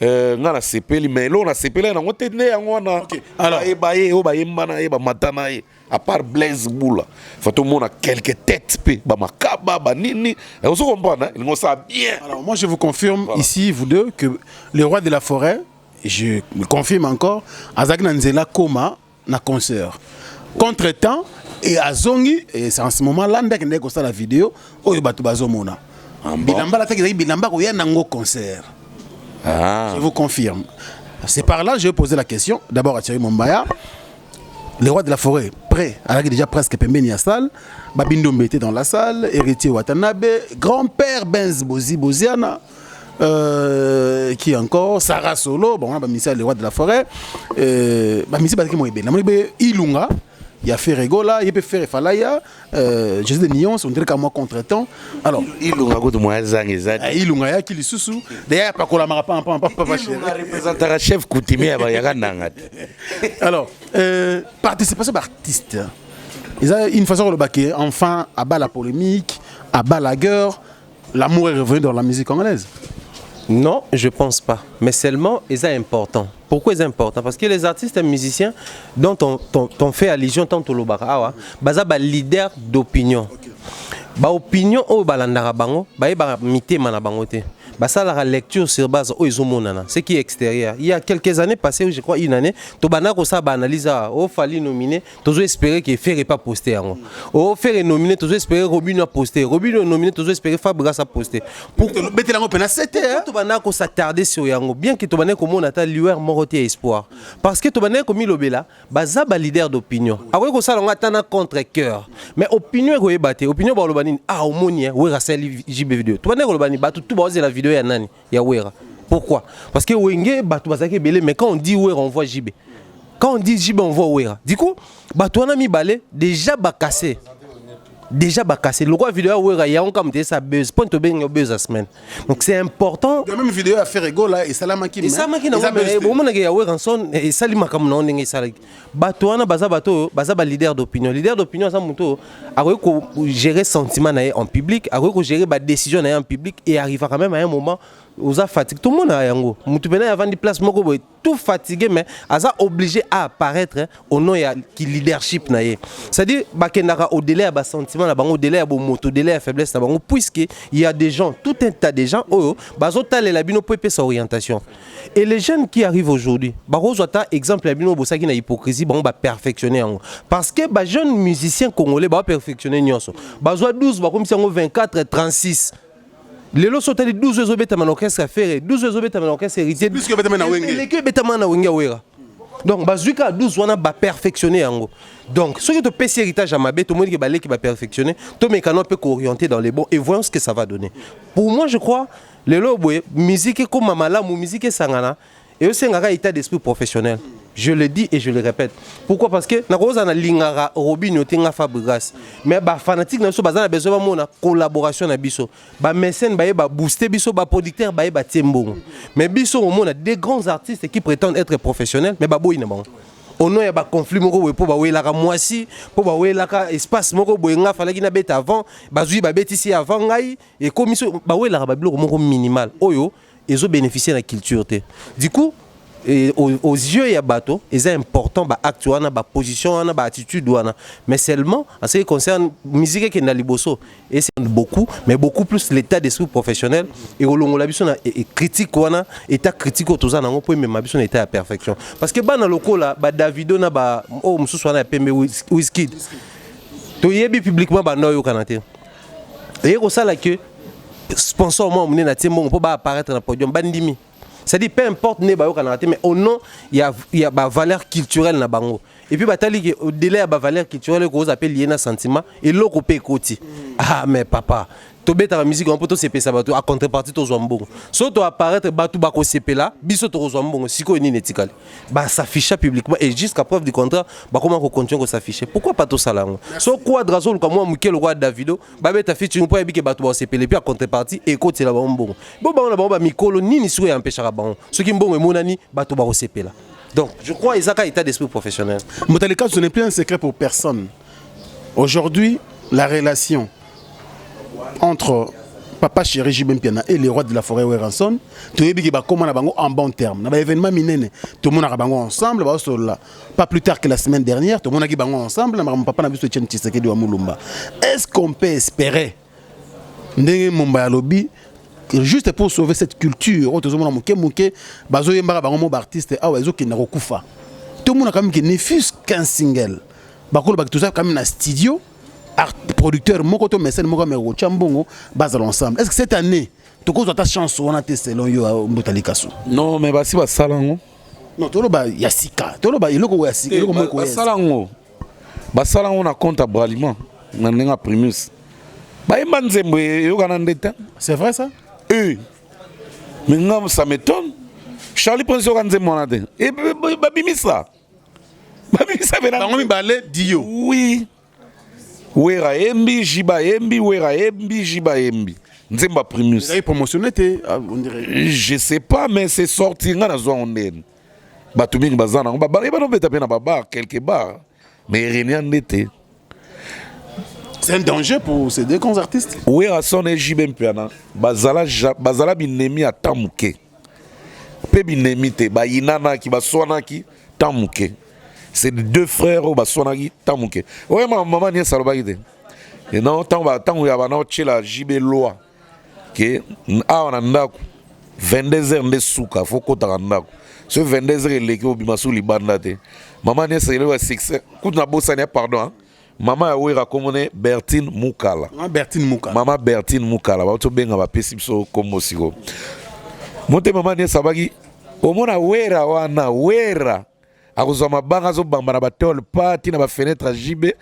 Nga na sepeli mais là on a sepeli na ngote ne yango na alors e ba ye o ba yembana e ba matana e à part Blaise Boula fato mona quelques têtes pe ba makaba ba nini on se comprend hein ils ça bien. Alors moi je vous confirme ici vous deux que le roi de la forêt, je me confirme encore, Azak Nanzela Koma na concert. Contre-temps, et Azongi, et c'est en ce moment-là que nous avons la vidéo, où il y a Bazomona. Bilamba la tête, Bilamba, il y a un concert. Je vous confirme. C'est par là que je vais poser la question. D'abord à Thierry Mombaya, le roi de la forêt, prêt, alors qu'il est déjà presque Pembeni à salle, Babindombe était dans la salle, héritier Watanabe, grand-père Benz Bozi Boziana. Qui encore Sarah Solo, bon, le roi de la forêt, Ilunga, il y a fait Regola, il peut faire Falaya, Jésus de Nyon, on dirait qu'à moi contre-temps. Alors, Ilunga, Ilunga, qui est sous, d'ailleurs, pas qu'on la marre pas, représentera chef coutumier à Yagananga. Alors, participation d'artistes. Ils ont une façon de le baquer, enfin, à bas la polémique, à bas la guerre, l'amour est revenu dans la musique congolaise. Non, je ne pense pas. Mais seulement, c'est important. Pourquoi c'est important? Parce que les artistes et musiciens dont on fait allusion tant au Lobara, c'est leader d'opinion. Opinion au balandara bango, ba mité manabangote. Ça la lecture sur base au isomonana, ce qui est extérieur. Il y a quelques années passées, je crois une année, to banako ça analyse au fallait nominer, toujours espérer que faire pas poster en. Au faire nominer, toujours espérer Robinho poster, Robinho nominer, toujours espérer Fabregas a poster. Pour mettre la peine à 7 heures, to banako s'attarder sur yango, bien que to banako mon ata lueur moroté espoir. Parce que to banako milobela, baza ba leader d'opinion. Après que ça on attend contre cœur. Mais opinion ko ebate, opinion ba lobani ah au moni, ouais rasel JB vidéo. To banako lobani ba tout ba la vidéo ya nani ya Wera. Pourquoi? Parce que Wenge batu bazaki belé, mais quand on dit Wera on voit JB. Quand on dit JB on voit Wera. Du coup, batu wana mi balé déjà ba cassé. Déjà ba cassé. Le roi vidéo Wera ya on comme ça buzz, point to ben buzz la semaine. Donc c'est important. La même vidéo à faire ego là et salama ki. Et salama ki na bon mon ya Wera son et salima comme non ndenge sala. Batu wana baza ba leader d'opinion. Leader d'opinion ça muto a ko gérer sentiment na en public, a ko gérer ba décision na en public et arrive quand même à un moment où ça fatigue tout le monde a yango. Mutu bena avant di place moko boy tout fatigué mais asa obligé à apparaître au nom ya qui leadership na ye. C'est-à-dire bakendaka au délai à ba sentiment na bango délai à bo moto délai à faiblesse na bango puisque il y a des gens tout un tas de gens oh bazo tale la bino pepe sa orientation. Et les jeunes qui arrivent aujourd'hui, barozo ta exemple la bino bosaki na hypocrisie bango ba perfectionner yango parce que ba jeunes musiciens congolais ba perfectionner nyonso. Bazo 12 ba comme si 24 36. Les lots sont allés 12 obéta orchestre à faire 12 obéta orchestre héritier plus que betama na wenge les que betama na wenge wera donc bazuka 12 wana ba perfectionner yango donc ce que tu pèse héritage à mabe tout le monde qui balé qui va perfectionner tout mécano peut orienter dans les bons et voyons ce que ça va donner. Pour moi je crois les lots musique comme mamala ou musique sangana et aussi un état d'esprit professionnel. Je le dis et je le répète. Pourquoi? Parce que na roza na lingara Robinho tinga Fabregas. Mais ba fanatique na so bazana besoin mona collaboration na biso. Ba mécène ba booster biso ba producteur ba tiembongo. Mais biso au monde des grands artistes qui prétendent être professionnels mais ba boyina bango. Ono ya ba conflit moko we po ba wela ka mwasi, po ba wela ka espace moko boy nga fala ki na beta avant, bazui ba betisi avant ngai et commission ba wela ka ba biloko moko minimal. Oyo ezo bénéficier la culture té. Du coup et aux yeux il y a bateau et c'est important ba acte wana ba position wana ba attitude wana mais seulement en ce qui concerne musique qui na liboso et c'est beaucoup mais beaucoup plus l'état d'esprit professionnel et au long la biso na critique wana état critique autoza nango po même biso na état à perfection parce que bana loko la ba Davido na ba o mususu wana pembe Wizkid to yebi publiquement ba noyo kanate et ko sala que sponsor moi mune na tiembo po ba apparaître na podium bandimi C'est-à-dire, peu importe, mais au nom, il y a une valeur culturelle na bango. Et puis, au-delà de la valeur culturelle, qu'on appelle lié na sentiment, et l'autre peut côté. Ah, mais papa, tu bête la musique, on peut te séparer ça, à contrepartie, tu zombon. Soit tu apparaître, tu vas te séparer là, biso tu zombon, si tu es nétical. S'afficher publiquement, et jusqu'à preuve du contraire, comment on continue à s'afficher? Pourquoi pas tout ça là? Soit quoi, Drazo, comme moi, Mouké, le roi Davido, tu as fait une fois, et tu vas séparer, puis à contrepartie, et côté là, bon. Bon, on a Mikolo, ni souhait empêcher à bon. Ce qui est bon, et mon ami, tu vas séparer là. Donc, je crois que c'est un état d'esprit professionnel. Motalika, ce n'est plus un secret pour personne. Aujourd'hui, la relation entre Papa Chéri Jibem Piana et les rois de la forêt Weranson, tu es en bon terme. Dans l'événement minene, tout le monde a ensemble. Pas plus tard que la semaine dernière, tout le monde a ensemble. Papa n'a vu ce tien Tshisekedi wa Mulumba. Est-ce qu'on peut espérer Ndenge Mumba Lobby juste pour sauver cette culture, tout le monde a artiste, tout le monde a quand même qui ne fût qu'un single. Tout ça quand même un studio, producteur, mon mécène, mon chambongo, basal ensemble. Est-ce que cette année, tu as ta chance on a testé selon yo Mbotalikasu? Non, mais bah si bah salango. Non, tu as yasika, tu as iloko yasika, iloko mo ko salango. Bah salango on a compte à braliment, on a primus. Bah imanzembo yo kana ndeta. C'est vrai ça? Mais non, ça m'étonne. Charlie pense au Ganze Monade. Et Babimisa. Babimisa Balé Dio. Oui. Wera Embi, Jiba Embi, Wera Embi, Jiba Embi. Nzemba Primus. Vous avez promotionné, on dirait. Je sais pas, mais c'est sorti. On a besoin de Batuming Bazana. On va taper dans bar, quelque bar. Mais rien n'était. C'est un danger pour ces deux grands artistes. Oui, à son Jibem Piana. Bazala binemi à Tamouke. Pe binemi te. Ba Inana ki, ba Swanaki, Tamouke. C'est deux frères au Baswanaki, Tamouke. Oui, ma maman n'y a salobagité. Et non, tant où il y a un autre la Jibé loi. Que, ah, on a un 22 heures de souka, faut qu'on t'en ait. Ce 22 heures, il est au Bimasou, il bandate. Maman n'y a salobagité, c'est que c'est. Coup de la bosse, pardon. Maman a oué raconté Bertine Moukala. Bertine Moukala. Maman Bertine Moukala. Ba to benga ba pesipso comme osiko. Monte maman ne sabagi. Omona wera wana wera. Akozo mabanga zo bamba na ba tol parti na ba fenêtre jibe.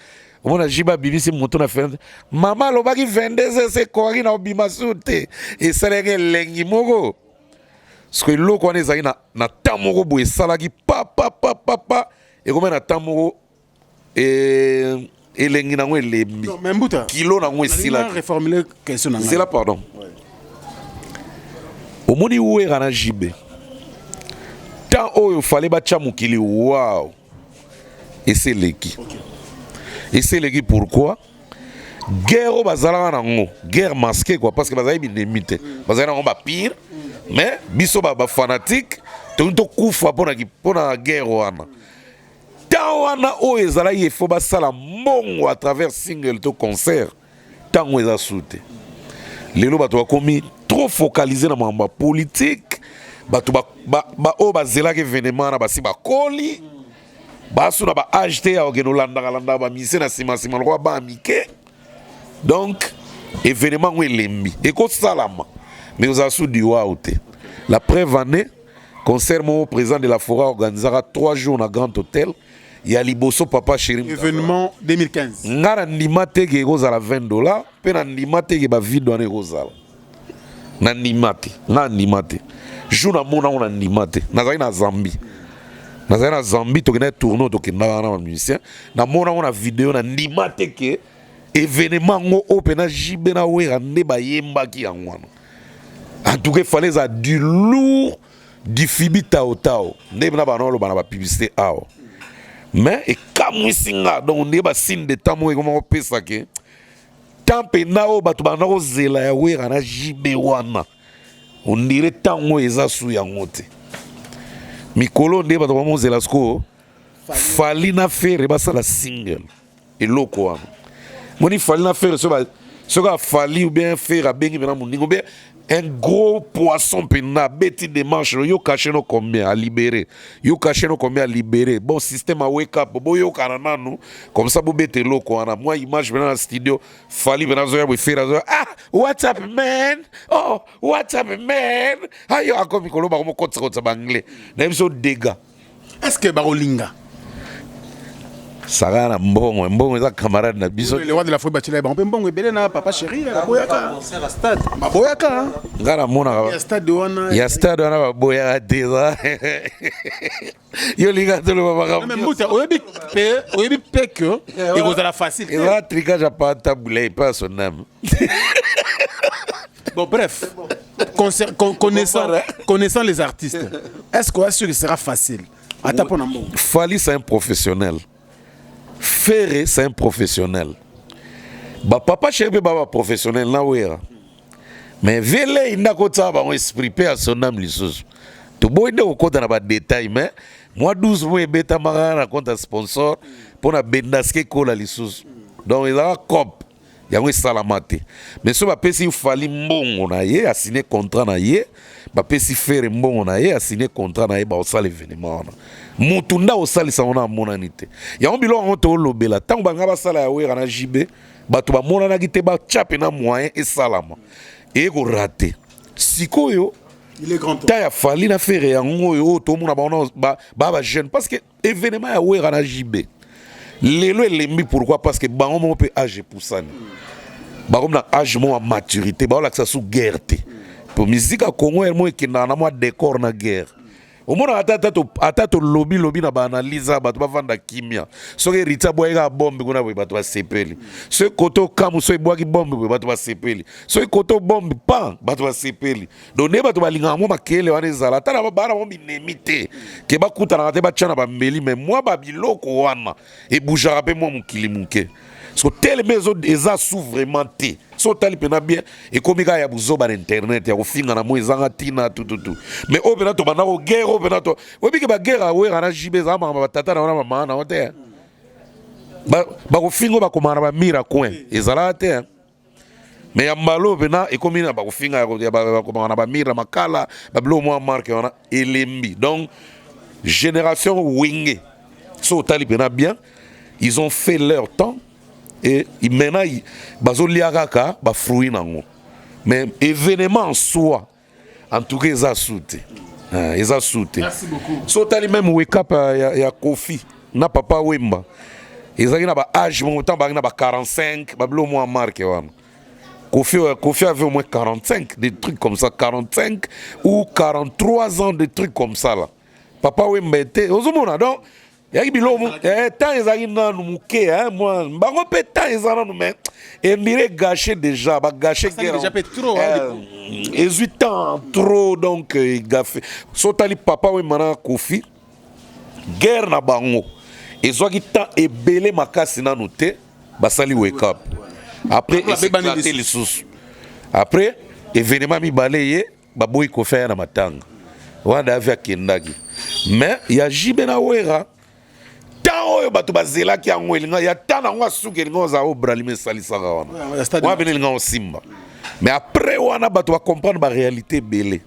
Omona jiba bibisi moto na fenêtre. Maman lobaki 22 c'est kori na obimasute. Et salenge lengi moko. Ce que loko wana ezali na tamoko boye salaki pa. Et comment na tamoko et les gens les kilo na ngwe la reformuler question na c'est là pardon au moni où est rana jibe tant il fallait ba chamukili wow et c'est leki pourquoi guerre au bazala nango guerre masquée quoi parce que bazali binemite bazala nango ba pire mais biso ba fanatique to kufa pona guerre wana. Tawana o ezala yefo basala mongo à travers single to concert tango eza soute lelo bato bakomi trop focalisé na mamba politique bato ba o bazela ke événement na basi bakoli basu na ba acheter ya ogeno landa ba mise na sima roi ba amike donc événement ngo elembi eko salama mais oza sou di waute la preuve année concert mon président de la forêt organisera 3 jours na Grand Hôtel. Il y a Liboso Papa Chéri. Événement 2015. Ngara nimate ke rozala $20. Pe na nimate ke ba video ne rozala. Na nimate. Na nimate. Jouna mona on nimate. Nazali na Zambie. To kena tourno to kena na musicien. Na mona on vidéo na nimate ke événement ngo opena jibe na wera ne ba yemba ki yangwana. En tout cas, il fallait ça du lourd, du fibi tao. Ne ba na ba publicité ao. Mais et comme singa donc on est ba signe de temps moi comment on peut ça que tant penao batu banako zela ya wera na jibe wana on dirait tant moi eza sou ya ngote mikolo nde batu ba zela sko fali na faire ba ça la single et loko wana moni fali na faire so ka fali ou bien faire a bengi bena muningo bien un gros poisson pena beti de manche yo caché no combien à libérer yo caché no combien à libérer bon système à wake up bo yo kanana nous comme ça bo bete loko ana moi image dans le studio fali bena zo ya bo faire ah what's up man oh what's up man ayo akomi koloba comme kotsa banglais na biso dégâts est-ce que barolinga Sarah mbongo eza camarade na biso le roi de la folie bachila ba mbongo ebele na papa chéri la boyaka concert à stade boyaka ngara mona ya stade wana boyaka déjà yo linga to le baba mais muta oyebi pe que et vous la facile et là tricage à pas tabouler pas son âme bon bref connaissant les artistes est-ce qu'on est sûr que ce sera facile Fali c'est un professionnel. Ferré, c'est un professionnel. Bah, papa chéri, baba professionnel, là où mais vele, il n'a qu'à un esprit à son âme, les choses. Tout le monde est au compte dans les détails, mais moi, 12 mois, je suis compte un sponsor pour la bendaske kola, les choses. Donc, il a un cop, il y a un salamate. Mais si il fallait bon, on a a signé contrat, on a si faire bon, on a signé contrat, on a ça l'événement. Mutunda osalisa ona monanité ya mbilo onto lobela tango banga basala ya wera na jibe bato ba monana kite ba chape na moyen et salama et ko raté sikoyo il est grand temps ta ya fali na faire ya ngoyo to mona ba jeune parce que événement ya wera na jibe lelo elembi pourquoi parce que bango mo pe âge poussane ba comme na âge mo à maturité ba la que ça sous guerre pour musique à Congo elle mo ekina na mo décor na guerre. Au moins, ata to lobby na ba analyse ba to vanda kimia. So ke rita boyega bombe kuna ba to sepeli. So koto kamu so boaki bombe ba to sepeli. So koto bombe pa ba to sepeli. Donc ne ba to balinga mo makele wana ezala ta na ba mo binemite. Ke ba kuta na te ba tchana ba mbeli mais moi ba biloko wana e boujara pe mo mukili muke. So tel maison eza sous vraiment té. So tali pena bien et comme ya buzo ba internet ya kofinga na mo ezanga tina tout. Mais o pena to bana ko guerre o pena to. Obi ke ba guerre a wera na jibe za ba tata na mama na hote. Ba ko fingo ba ko mara ba mira coin. Ezala te. Mais ya malo pena e comme na ba ko finga ya ba ko mara ba mira makala ba blo mo marque ona elembi. Donc génération wingé. So tali pena bien, ils ont fait leur temps. Et maintenant, ils ont fruit. Mais événement en soi, en tout cas, ils ont sauté. Merci beaucoup. So, tu as même wake up, il y a Kofi, na papa Wemba. Ils ont un âge, ils ont 45, ils ont marqué. Kofi avait au moins 45, des trucs comme ça, 45 ou 43 ans, des trucs comme ça. Là. Papa Wemba était. Donc, yaki bilomo temps ezaki nanu muke moi bango pe temps ezana nu mais et mire gâché déjà ba gâché déjà peut trop 18 ans trop donc gafé sotali papa we mana Kofi guerre na bango ezwaki temps ebele makasi nanu te basali wake up après éclater les sous après événement mi balaye baboyi Kofi na matanga wanda avia kendaki mais ya jibena wera oyo bato bazelaki yango elinga ya tana ngo asuki elinga oza obralime esalisaka wana wa bene elinga osimba mais après wana bato bacomprendre baréalité ebele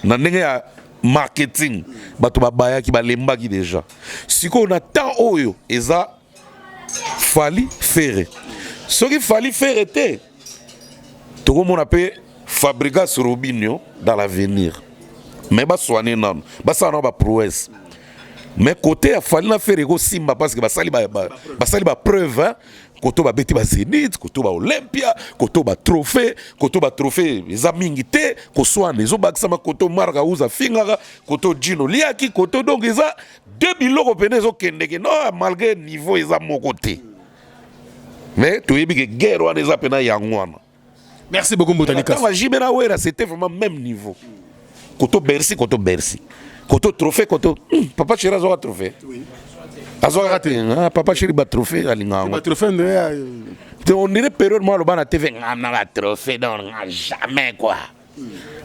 na ndenge ya marketing bato babayaki balembaki déjà sikoyo na temps oyo eza fali fere soki fali fere te tokomona mpe Fabrigas Robinho dans l'avenir mais basoane nano basala nano baprouesse. Mais côté a fallu faire ego simba parce que basali ba preuve koto ba beti ba Zénith koto ba Olympia koto ba trophée eza mingi te ko swana ezo bakisa ma koto marka uza fingaka koto Gino liaki koto donc eza deux biloko pene zo kendeke non malgré niveau eza moko te mais to yebi ke guerre wana eza pena yangwana. Merci beaucoup Mbotalika. Quand Jibena Wera c'était vraiment même niveau koto Bercy Koto trophée, koto. Papa chéri a trophée. Oui. Papa chéri a trophée. A trophée, on dirait période moi le ban à TV. On a trophée, donc jamais quoi.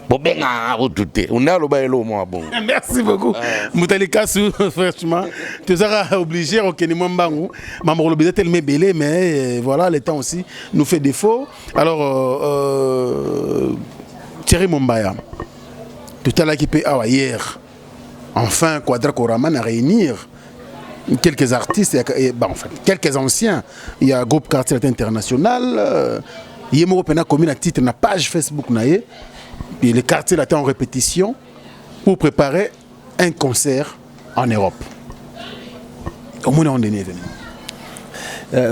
On a le bail moi bon. Merci beaucoup. Mbotalika franchement, tu seras obligé au Kenimon Bangou. Maman le baiser tellement belé, mais voilà, le temps aussi nous fait défaut. Alors Thierry Mumbaya, tout à l'heure qui peut hier, enfin, Quadra Koraman a réunir quelques artistes, enfin, quelques anciens. Il y a un groupe Quartier International, il y a un commun à titre, une page Facebook, et le Quartier Latin en répétition pour préparer un concert en Europe. Comment on est venu?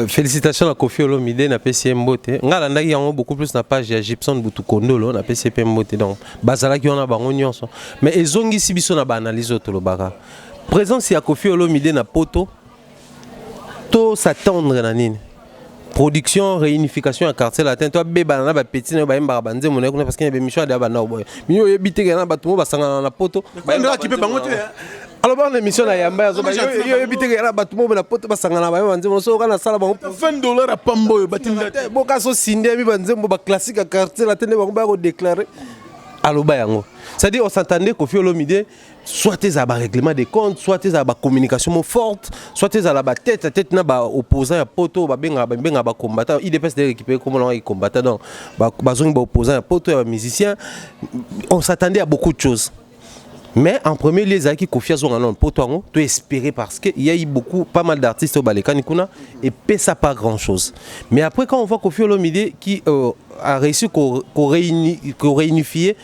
Félicitations à Kofi Olomide na PCM Bote. Ngala y a beaucoup plus na page ya Gibson Butukondolo na PCM Bote donc bazala ki on a bango nyonso. Mais ezongi si biso na ba analyse to baka. Présence ya Kofi Olomide na poto to s'attendre na nini. Production, réunification à quartier latin. Toi beba na ba petit na ba mba banze moneko parce qu'il y a des missions à ba boy. Minyo yebite na ba tumo ba sanga na poto. Ba ndra ki pe bango te. Alors bon l'émission là yamba zo ba yo bité na ba tumo na poto ba sanga na ba banze mo so kana sala bango $20 à pambo batinda te. Boka so sinde mi banze mo ba classique à quartier latin bango ba ko déclarer. Alors ba yango. C'est-à-dire on s'entendait Kofi Olomide soit tes à règlement des comptes, soit tes à communication forte, soit tes à la tête à tête na ba opposant à poto ba benga ba combattant, il dépêche de récupérer comment on combattant donc ba zong ba opposant à poto à musicien. On s'attendait à beaucoup de choses. Mais en premier lieu, Zaki Kofi Azonganon poto tu espérer parce que il y a eu pas mal d'artistes au Balekani kuna et paie ça pas grand-chose. Mais après quand on voit Kofi Olomide qui a réussi qu'on réunifier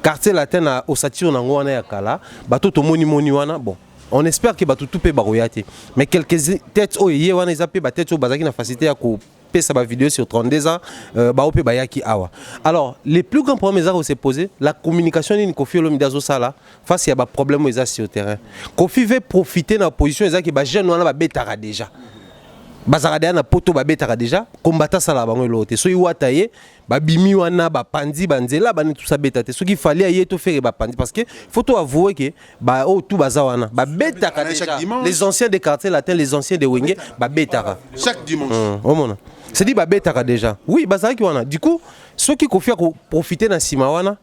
quartier latin au Satio Nangwana ya Kala, bato to moni wana bon. On espère que bato tout peut baroyate. Mais quelques têtes au yé wana zappé ba tête au bazaki na facilité à ko pesa ba vidéo sur 32 ans ba opé ba yaki awa. Alors, les plus grands problèmes à se poser, la communication ni Kofi Olomide zo sala face à ba problème aux sur le terrain. Kofi veut profiter de la position ezaki ba jeune wana ba betara déjà. Bazarade na poto ba betara déjà combattant ça la bango loté so iwata ye ba bimi wana ba pandi banzela ba tout ça betate ce qu'il fallait ayer to faire ba pandi parce que faut to avouer que ba oh tout bazawana ba betaka déjà les anciens des quartiers latins les anciens de Wenge ba betara chaque dimanche oh mon c'est dit ba betaka déjà oui bazaki wana du coup ceux qui Kofi profiter na sima wana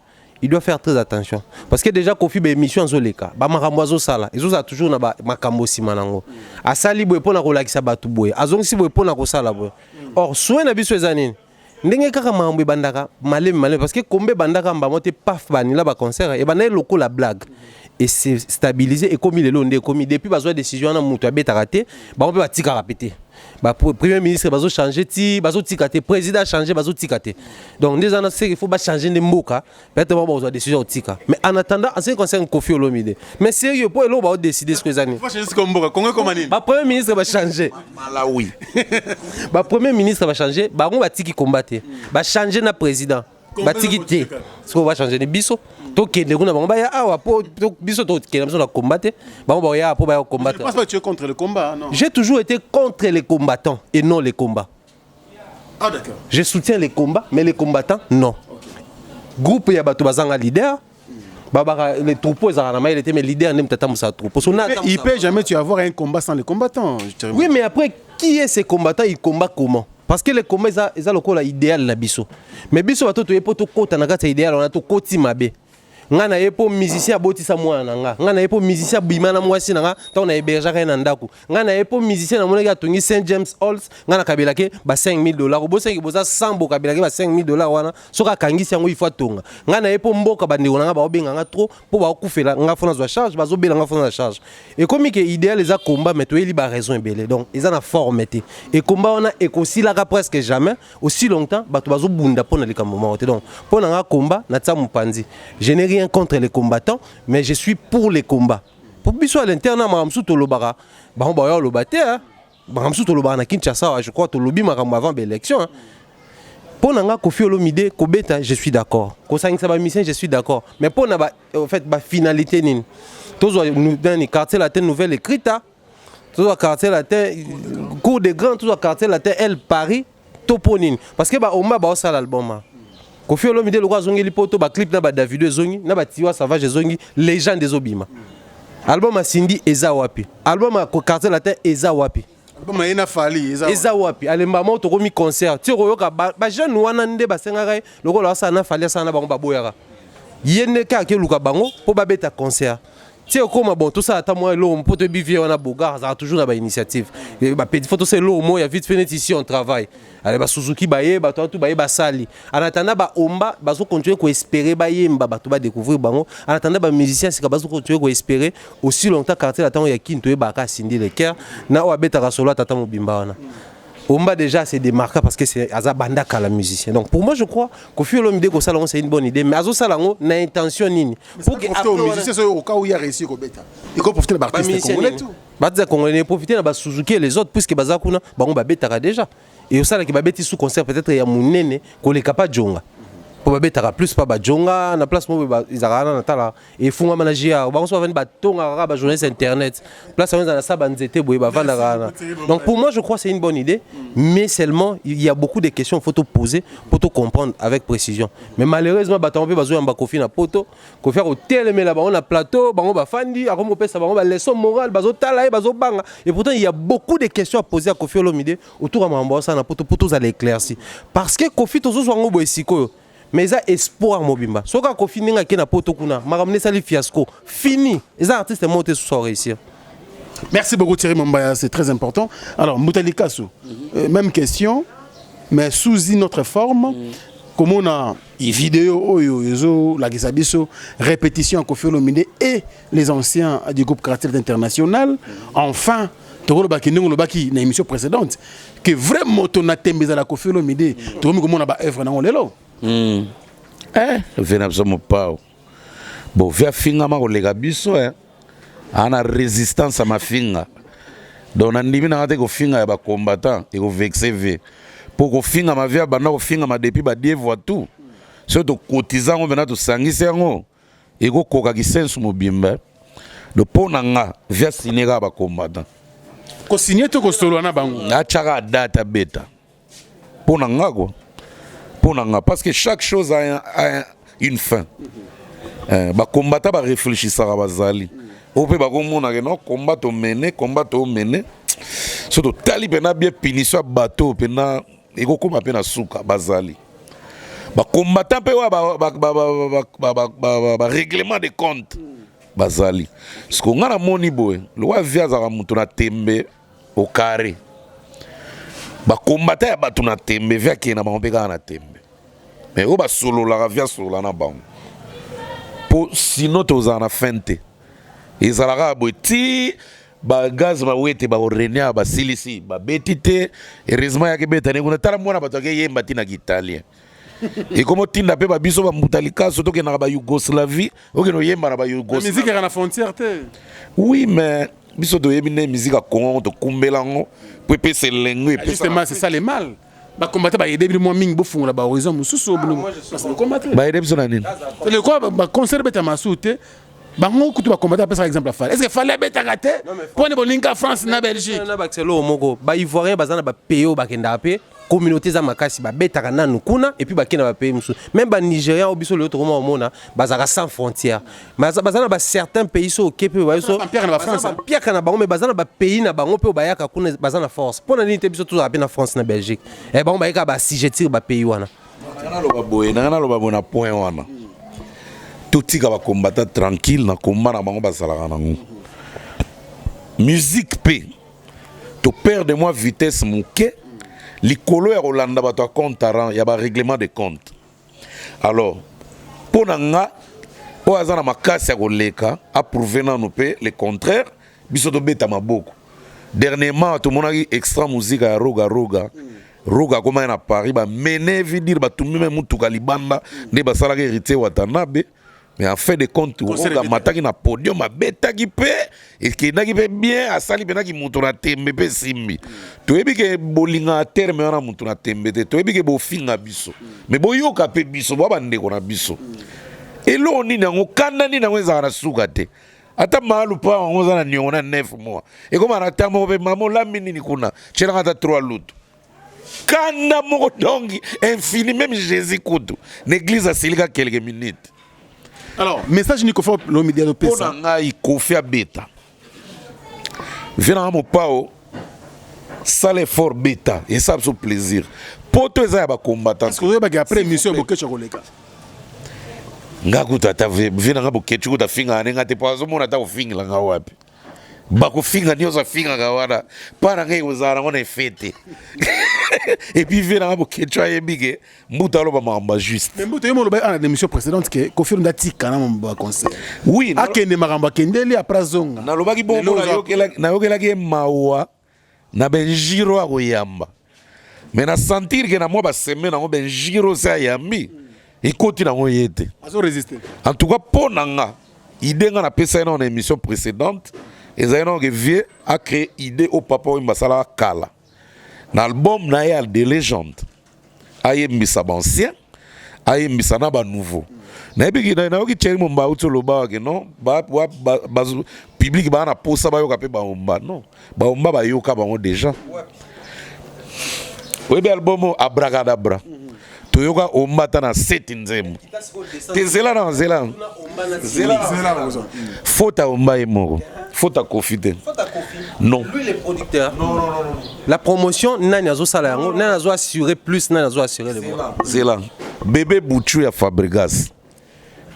il doit faire très attention parce que déjà Kofi be émission en zoleka ba makambo sala ils ont toujours na ba makambo simanango asali boy pona ko lakisa batu boy azongi si boy pona ko sala boy or soin na biso ezanini ndenge kaka mambo bandaka malem parce que kombe bandaka mbamote paf banila ba concert et bana loko la blague et c'est stabilisé et comme il est long comme depuis besoin décision na mutu abeta raté ba on peut tika répéter ba premier ministre bazo changer ti bazo tikate président changer bazo tikate donc des années il faut pas changer de mboka peut-être ba besoin décision tika mais en attendant en ce qui concerne Kofi Olomide mais sérieux pour elo ba décider ce que zani faut changer comme mboka Congo comme nini ba premier ministre va changer Malawi ba premier ministre va changer ba on va tiki combattre ba changer na président ba tiki té ce qu'on va changer de biso to kende kuna bango ba ya awa po biso to kende biso na combattre bango ba ya po ba combattre. Je pense pas que tu es contre le combat non. J'ai toujours été contre les combattants et non les combats. Ah d'accord. Je soutiens les combats mais les combattants non. Okay. Groupe ya bato bazanga leader baba les troupeaux ezana il était mes leaders nem tata musa troupeau. Il peut jamais tu avoir un combat sans les combattants. Oui mais après qui est ces combattants ils combattent comment? Parce que les combats ils a le col idéal la biso. Mais biso bato to yepo to kota na kata idéal on a to koti mabe. Ngana yepo musicien abotisa mwana nga ngana yepo musicien bimana mwasi nga ta na héberger na ndako ngana yepo musicien na moneka tongi Saint James Halls ngana kabila ke ba $5,000 bo sengi boza 100 bo kabila ke ba $5,000 wana soka kangisi yango ifo tonga ngana yepo mboka bandeko nga ba obenga nga trop po ba okufela nga fona zo charge bazo bela nga fona charge et comme que idéal les a combat mais to eli ba raison ebele donc ils en a formité et combat on a ekosila ka presque jamais aussi longtemps bato bazo bunda pona le moment donc pona nga combat na tsa mupandi je n'ai rien contre les combattants, mais je suis pour les combats. Pour biso à l'interne, Maramsou Tolobara, bah on va le battre, Maramsou Tolobara na Kinshasa, je crois Tolobi Maramou avant l'élection. Pour Nanga Kofi Olomide, Kobeta, je suis d'accord. Kosang Saba Mission, je suis d'accord. Mais pour Nanga, en fait, la finalité, tous nous dans les quartiers latins nouvelle écrite, tous les quartiers latins, cours des grands, tous les quartiers latins, El Paris, Toponine. Parce que bah on m'a bah ça l'album. Kofi Olomide le roi zongi lipoto ba clip na ba Davido zongi na ba Tiwa Savage zongi légende des Obima. Album a Cindy eza wapi. Album a quartier latin eza wapi. Album a ina fali eza wapi. Alemba mo to komi concert. Ti royoka ba jeune wana nde ba senga lo ko la sa na fali sa na bango ba boyara. Yene ka ke luka bango po ba beta concert. Si on bon tout ça attends moi l'eau pour te bivier on a bogar ça a toujours la initiative et bah petit photo c'est l'eau moi il y a vite fait ici on travaille allez bah Suzuki baye bah tout baye bah sali en attendant bah omba bah so continuer ko espérer baye bah tout ba découvrir bango en attendant bah musicien c'est bah so continuer ko espérer aussi longtemps quartier attend ya kinto ba ka sindi le cœur na o abeta ka solo tata mobimba wana Omba déjà c'est démarqué parce que c'est Azabandaka la musicien. Donc pour moi je crois qu'au fur et à mesure que Salongo c'est une bonne idée. Mais Azo Salongo n'a intention ni. Pour que après musicien c'est au cas où il a réussi au bêta. Il faut profiter de l'artiste congolais tout. Bah congolais profiter de Suzuki et les autres puisque Bazakuna bah on va bêta déjà. Et au Salongo qui va bêter sous concert peut-être il y a mon néné qu'on les capable de jonga. Pour bêta plus pas Badjonga na place moi ils arana na tala et funga manager ba on soit venir ba tonga ba journaliste internet place on a ça banzete boye ba vanda. Donc pour moi je crois c'est une bonne idée mais seulement il y a beaucoup de questions faut te poser pour te comprendre avec précision mais malheureusement ba tomber ba zo ba kofi na poto ko faire hôtel mais là-bas on a plateau ba on ba fandi a comme pesa ba on ba leçon morale ba zo tala ba zo banga et pourtant il y a beaucoup de questions à poser à Kofi Olomide autour à mambo ça na poto pour tous aller éclaircir parce que Kofi tozo so ngo boye sikoyo. Mais ça espoir mobimba. Soka ko fini nga kena poto kuna. Maramne sali fiasco. Fini. Les artistes montés sur réussir. Merci beaucoup Thierry Mombaya, c'est très important. Alors Moutali Kassou, même question, mais sous une autre forme. Comme on a une vidéo, la Gisabiso, répétition à Kofi Olomide et les anciens du groupe Cartel International. Enfin, Toro Baki, nous Baki, dans l'émission précédente, que vraiment on a témé à la Kofi Olomide, tout le monde a une œuvre dans l'élo. Venez absolument pas. Bon, via finga ma kolega biso ana résistance à ma finga. Donc on ndimi na te ko finga ya ba combattant et ko vexer pour ko finga ma via bana ko finga ma depuis ba die voit tout. Surtout cotisant on vena to sangisa ngo et ko koka ki sensu mobimba. Le ponanga via sinega ba combattant. Ko signer to ko solo na bango. Na chaka data beta. Ponanga quoi. Parce que chaque chose a une fin. Ba combattant ba réfléchir ça ba zali. On peut ba komona que non combat au mener. Surtout tali pena bien punition bateau pena eko koma pena suka bazali. Ba combattant pe wa ba règlement de compte bazali. Ce qu'on a moni boy, le wa via za mutu na tembe au carré. Ba combattant ya batu na tembe via ki na ba mpeka na tembe. Mais on va solo la via solo na bango. Pour sinon to za na fente. Ezalaka boti ba gaz ba wete ba orenia ba silisi ba betite heureusement ya ke betane kuna tala mwana bato ke yemba tina kitalien. Et comme tinda pe ba biso ba mutalika soto ke na ba Yougoslavie, oke no yemba na ba Yougoslavie. La musique est na frontière te. Oui mais biso to yebine musique a Congo to kumbelango pour pese lengue. Justement c'est ça les mal. Ba combattre ba aider moi ming bo funga ba horizon mususu bo combattre. Ba aider biso na nini? Le quoi ba conserver ta masute. Bango kutu ba combattre par exemple la est-ce que fallait beta gâté pour ne bolinga France na Belgique. Na ba xelo moko ba ivoirien bazana ba payo ba kenda pe communauté za makasi ba beta kana nukuna et puis ba kenda ba payer musu. Même ba Nigérian au biso le autre moment mona bazaka sans frontières. Bazana ba certains pays so kepe ba so pierre na France. Pierre kana bango mais bazana ba pays na bango pe ba yaka kuna bazana force. Pour na nité biso tout à na France na Belgique. Et bango ba yaka ba sijetir ba pays wana. Na lo ba boy na lo ba bona point wana. Tout tika ba combattant tranquille na combat na bango basalaka nango. Musique P. To perdre de moi vitesse mouke. Likolo ya Rolanda bato a compte rang ya ba règlement de compte. Alors ponanga o azana makasi ya koleka approuver na no pe le contraire biso to beta maboko. Dernièrement tout monde a extra musique ya Roga comme na Paris ba mener vidir ba tout même mutuka libanda ne basala héritier Watanabe. Mais en fait de compte, Roga mataki na podium a beta qui pe et qui na qui pe bien a sali bena qui mutu na tembe pe simbi. To ebi ke bolinga terme na mutu na tembe te to ebi ke bo finga biso. Mais bo yoka pe biso bo bande ko na biso. Et lo ni na ngokanda ni na ngweza na suka te. Ata malu pa ngoza na nyona 9 mois. Et comme na tamo pe mamo la minini kuna. Chela ata 3 lutu. Kanda moko dongi infini même Jésus kudu. L'église a silika quelques minutes. Alors, message Nico Fop le média de Pesa. Pour nga Kofi Beta. Vena mo pao sale fort beta et ça me plaisir. Pour tous les ba combattants. Parce que vous avez après émission boké chokoleka. ngakuta ta vina ngabo kechu ta finga nenga te pazo mona ta ufinga nga wapi bako finga nyoza finga kawana para ngai uzara ngone fete et puis vina ngabo kechu ayebige mbuta loba mamba juste mais mbuta yemo loba ana émission précédente que Koffi Olomide kana mamba concert oui akende makamba kendeli après zonga na lobaki bombo na yokela ke mawa na benjiro akoyamba mais na sentir que na moi ba semaine na benjiro sa yambi et continue à yete. Résister. En tout cas, pour nanga, idée nga na pesa une émission précédente, et ça que vieux a créé idée au papa ou mbasala kala. L'album na ya des légendes. Aye mbisa ancien, aye mbisa na ba nouveau. Na ebi na oki tcheli mba uto loba ke non, ba public ba na posa ba yoka pe ba umba non. Ba umba ba yoka ba déjà. Oui, be album Abracadabra. Toyoka ombata na seti nzembo tezela na zela fota omba emoko fota Koffi non lui le producteur non la promotion nani azo sala yango nani azo assurer plus nani azo assurer le bon zela bébé Bouchou ya Fabregas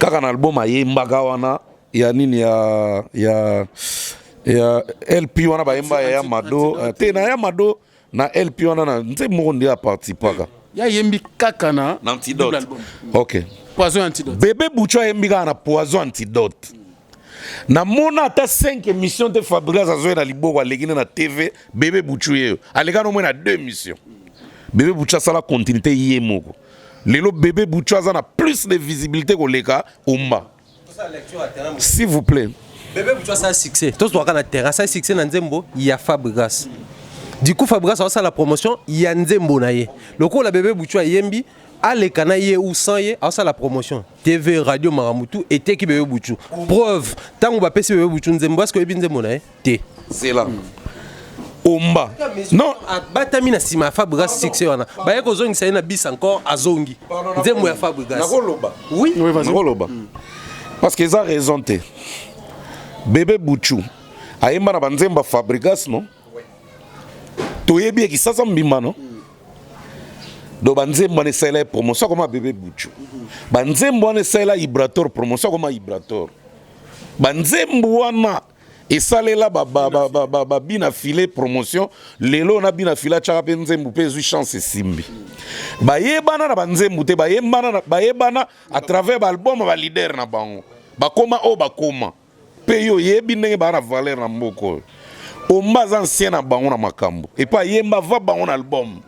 kaka na album ayembaka wana ya nini ya LP wana ba yemba ya Mado te na ya Mado na LP wana na nzembo ndia participaka ya yembi kakana antidote. OK. Poison antidote. Bébé Bouchou yembi na poison antidote. Na mona ata 5 émissions de Fabregas azo na liboko alegine na TV Bébé Bouchou yeo. Alega no na 2 émissions. Bébé Bouchou sala continuité yemoko. Lelo Bébé Bouchou a plus de visibilité que leka Omba. S'il vous plaît. Bébé Bouchou ça succès. Tous doit na terrain ça succès na Nzembo, il y a Fabregas. Du coup, Fabregas a la promotion, il y a Nzembo na ye. Le coup, la bébé Bouchou a yembi, à l'écanaye ou sans ye, a la promotion. TV, radio, Maramutu, et te qui bébé Bouchou. Preuve, tant qu'on va passer bébé Bouchou Nzembo, est-ce que bébé Nzembo na ye? Te. C'est là. Omba. Non. Batamina sima Fabregas succès wana. Ba yeko zongi sa na bis encore azongi. Nzembo ya Fabregas. Nakoloba. Oui, vas-y. Nakoloba. Parce qu'ils ont raison te. Bébé Bouchou. Ayemba na banzemba Fabregas non? Toyebi ki sasa mbimba no do banzembo ne sala promotion comme Bébé Bouchou banzembo ne sala Ibrator promotion comme Ibrator banzembo wana esalela ba bina filet promotion lelo na bina fila chaka pe nzembo pe zu chance simbi bayebana na banzembo te bayebana à travers album ba leader na bango bakoma o bakoma pe yo yebi ndenge ba na valeur na mboko Omba ancien na bango na makambo et pas yemba va bango na album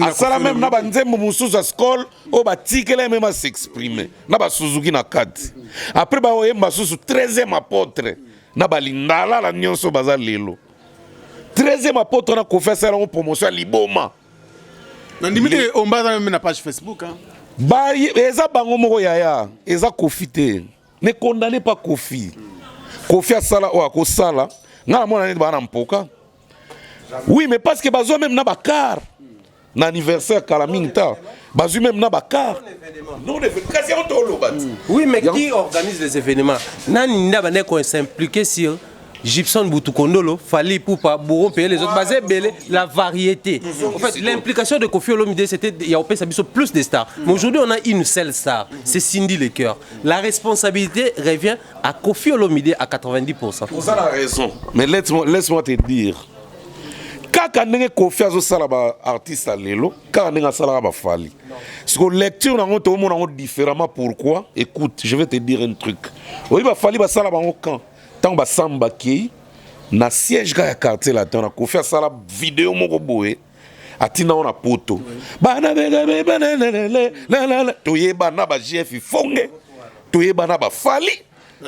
asala même na banzembo mususu a skol o batikela même à s'exprimer na ba Suzuki na kati après ba yemba susu 13e apôtre na balindala la nyonso baza lelo 13e apôtre na confesseur en promotion liboma na ndimite Omba même na page Facebook hein ba eza bango moko yaya eza Koffi te ne condamnez pas Koffi asala o akosala nga mona neti bana mpoka oui mais parce que bazo même na bakar na anniversaire kala minta bazo même na bakar non quasi on tolo bat oui mais qui organise les événements nani ndaba ne ko s'impliquer sur Gibson Boutoukondolo fallait pour pas bourron payer les autres basé belé la variété en fait l'implication de Koffi Olomide c'était il y a au Sabiso plus de stars mais aujourd'hui on a une seule star c'est Cindy Lecoeur la responsabilité revient à Koffi Olomide à 90%. Vous avez raison mais laisse-moi te dire kaka ndenge Koffi azo sala ba artiste à lelo kaka ndenge sala ba fali parce que lecture na ngoto mona ngo différemment pourquoi écoute je vais te dire un truc oui ba fali ba sala ba quand tant ba samba ki na siège ga ya quartier là tant na Koffi asala vidéo moko boé atina on a poto bana toyeba na ba GF fonge toyeba na ba fali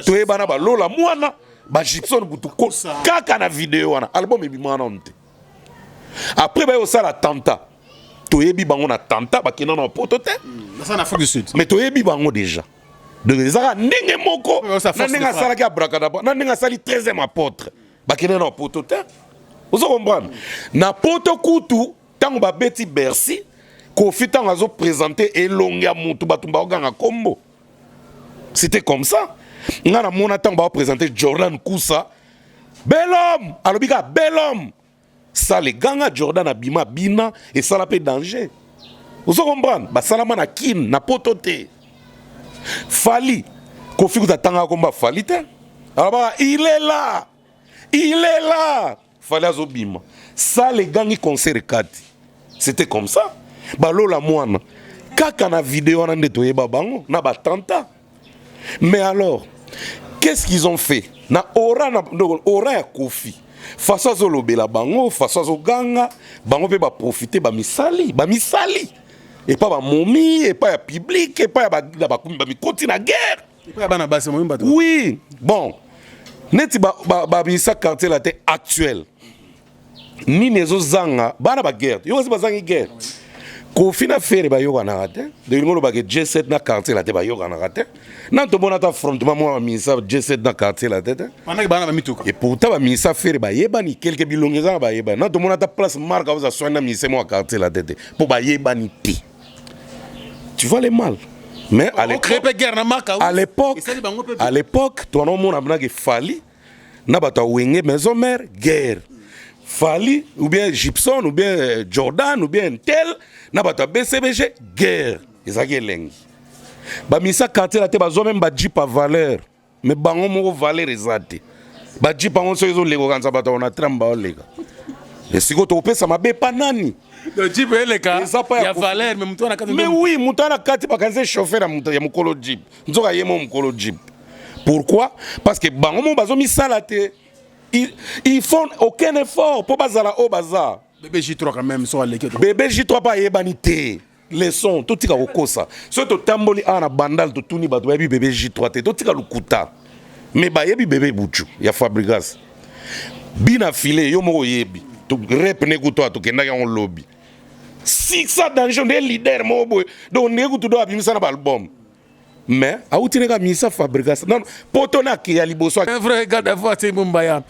toyeba na ba lola mwana ba Gibson Boutoukondolo kaka na vidéo wana album ebimana onte après ba yo sala tanta toyebi bango na tanta ba kina na poto te ça na Afrique du Sud mais toyebi bango déjà donc ezaka ndenge moko na ndenge asalaki Abracadabra na ndenge asali 13e apôtre bakende na poto te ozo comprendre na poto kutu tango babeti Bercy Koffi tango azo présenter elongi ya mutu bato baoganga kombo c'était comme ça nga na mona tango ba présenter Jordan Kousa bel homme alobika bel homme ça les ganga Jordan abima bina et ça la pe danger ozo comprendre ba salama na kin na poto te Fali Kofi Kutatanga komba Fali te. Alors il est là. Il est là. Fali azobima. Ça les gangi concert kati. C'était comme ça. Balo la moine. Kaka na vidéo na ndetoye babango na batanta. Mais alors, qu'est-ce qu'ils ont fait? Na aura ya Kofi. Face à Zolobela bango, face à Zoganga, bango pe ba profiter ba misali. Et pas ba momi, et pas ya public, et pas ya ba mikoti na guerre. Et pas ya bana base momi bato. Oui, bon. Neti ba misa quartier la te actuel. Ni nezo zanga, bana ba guerre. Yo aussi ba zangi guerre. Kofi na fere ba yoga na rate. De ngolo ba ke J7 na quartier la te ba yoga na rate. Nan to bona ta affrontement moi misa J7 na quartier la tête. Pendant que bana ba mituka. Et pourtant ba misa fere ba yeba ni quelques bilongeza ba yeba. Nan to bona ta place marque vous a soigné misa moi quartier la tête. Pour ba yeba ni ti. Tu vois les mal. Mais à l'époque, toi non mon abna que Fali na bata wenge maison mère guerre. Fali ou bien Gibson ou bien Jordan ou bien tel na bata BCBG guerre. Ezaki lengi. Ba misa quartier la te bazo même ba jeep à valeur. Mais bango moko valeur ezate. Ba jeep bango so ezo lego kanza bata on a tramba o lega. Et siko to pesa mabe pa nani. Le jeep est le cas. Il y a valeur mais muto na kati. Mais oui, muto na kati pa kanze chauffeur na muto ya mukolo jeep. Nzoka yemo mukolo jeep. Pourquoi? Parce que bango mo bazo misala te. Ils font aucun effort pour bazala au bazar. Bébé J3 quand même sur l'équipe. Bébé J3 pas yebanité. Les sons tout tika okosa. So to tamboli ana bandal to tuni bato yebi bébé J3 te to tika lukuta. Mais ba yebi bébé Buchu ya Fabregas. Bina filé yo moko yebi. To rep ne kuto to kenda ya on lobby. Si ça danger des leader mo boy. Donc ne kuto do abimisa na album. Mais aoutineka misa Fabregas non potona ki ya liboso un vrai gars d'avoir c'est Mumbaya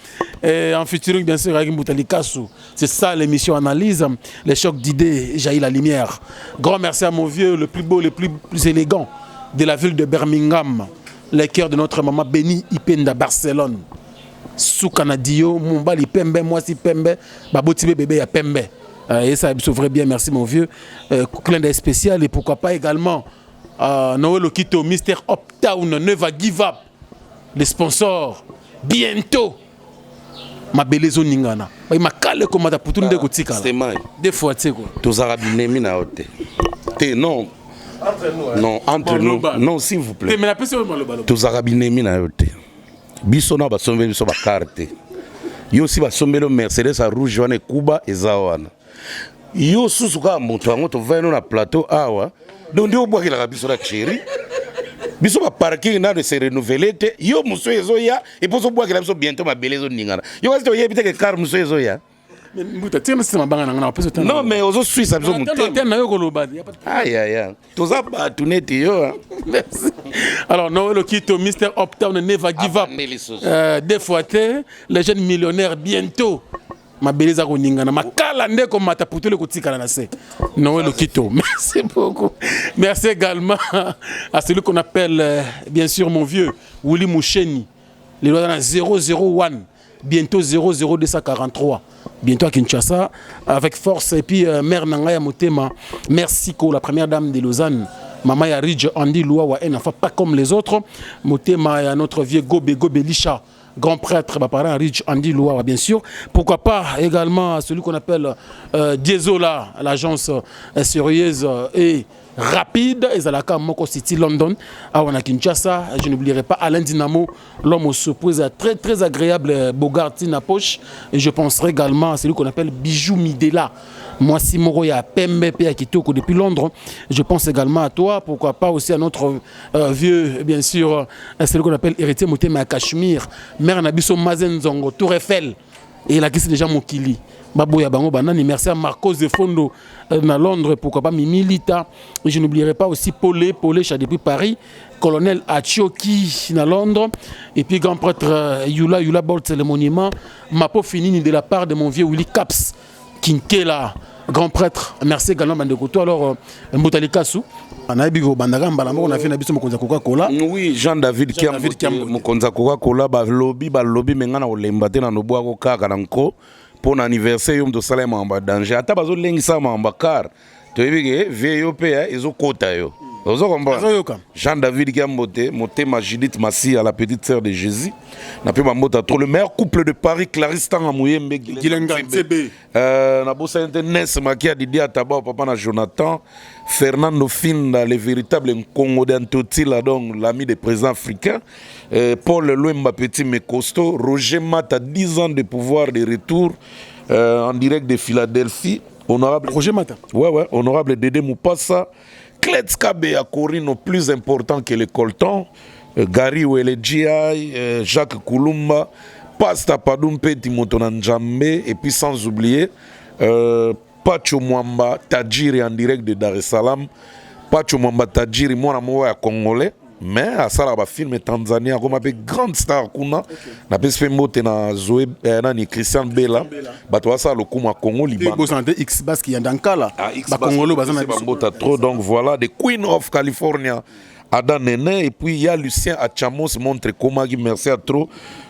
en featuring bien sûr avec Mbutali Kassou. C'est ça l'émission analyse les chocs d'idées jaillit la lumière. Grand merci à mon vieux le plus beau le plus élégant de la ville de Birmingham, les cœurs de notre maman Béni Ipenda Barcelone. Soukanadio Mumbali Pembe moi si Pembe baboti bébé ya Pembe. Et ça sauverait bien merci mon vieux clin d'œil spécial et pourquoi pas également Noël Okito, Mr. Uptown, Never Give Up, les sponsors, bientôt. Ma belle zone Ningana. Ma cale comme ta poutoune de Gotika. Des fois, tu sais quoi. Tous arabes na hote. Non. Non, entre nous. Non, s'il vous plaît. Mais la personne le ballon. Tous arabes na hote. Bisona ba sombe biso ba carte. Yo si ba sombe le Mercedes à rouge wane Kuba ezawana. Yo susuka moto ango to veno na plateau awa. Donc on boit la biso la chérie. Biso ba parking na de se renouveler te. Yo muso ezoya et pour so boit la biso bientôt ma belle zone ningana. Yo kasi to yebite que car muso ezoya. Non mais aux Suisse ça biso muté. Aïe aïe aïe. Tout ça ba tunete yo. Merci. Alors Noël Okito, Mr. Uptown, Never Give Up. Des fois les jeunes millionnaires bientôt. Ma belle Ningana, ma calande comme ma tapouté le côté cananacé. Noël Okito, merci beaucoup. Merci également à celui qu'on appelle, bien sûr, mon vieux, Willy Moucheni. Les lois dans 001, bientôt 00243. Bientôt à Kinshasa, avec force. Et puis, Mère Nangaya Motema, merci, la première dame de Lausanne. Maman ya Ridge Andy Loua, un enfant pas comme les autres. Motema et notre vieux Gobe Lisha. Grand prêtre, parent Ridge Andy Loua, bien sûr. Pourquoi pas également celui qu'on appelle Diesola, l'agence sérieuse et rapide, Ezalaka Moko City, London, à Kinshasa. Je n'oublierai pas Alain Dinamo, l'homme aux surprises très très agréable, Bogarty na poche. Et je penserai également à celui qu'on appelle Bijou Midela. Moi, si Moroya Pembe à Kitoko depuis Londres, je pense également à toi. Pourquoi pas aussi à notre vieux, bien sûr, celui qu'on appelle Héritier Motema à Cachemire, Mère Nabiso Mazenzongo, Tour Eiffel. Et il a quitté déjà Mokili. Baboya Bango Banani, merci à Marcos de Fondo à Londres, pourquoi pas Mimilita. Et je n'oublierai pas aussi Paulé depuis Paris, colonel Achioki à Londres, et puis grand prêtre Yula Bolt, le monument. Mapo Finini de la part de mon vieux Willy Caps, Kinkela, grand prêtre. Merci également Bandekoto. Alors, Mbutali Kassou. Oui, Jean-David Kiam, Mokonza Coca-Cola, lobby, mais on a olembate na nobo ako kaka nanko pour l'anniversaire yom de Salem en bas danger. Ata bazo lengi sa ma car. Tu vois que vieillo pe ezo kota yo. Vous comprenez? Jean-David Gambote, Motema Judith Massi à la petite sœur de Jésus. Le meilleur couple de Paris, Clarisse Tangamouyembe, Guylaine Tsebe. Nabosa Ness Makia Didi Ataba, papa na Jonathan. Fernando Finda, le véritable Congo d'Antotila, donc l'ami des présidents africains. Paul Louemba Petit Mekosto. Roger Mata, 10 ans de pouvoir de retour en direct de Philadelphie. Honorable Roger Mata. Ouais, honorable Dédé Moupassa. Kletskabe à Corino, plus important que le Colton. Gary Wele GI, Jacques Koulumba, Pasta Padumpe, Timoto Njambe, et puis sans oublier Pacho Mwamba Tadjiri en direct de Dar es Salaam. Pacho Mwamba Tadjiri, moi, je suis congolais. Mais à ça, il film Tanzania, comme une grande star, kuna, na pespe mote na Zoé, ni Christian Bella, bato ça le kuma Congo Liban. X Bass qui est dans Kala. Ba Congolo bazana bota trop, donc voilà, the Queen of California, Ada Nene, et puis il y a Lucien Achamos montre comment il merci à trop.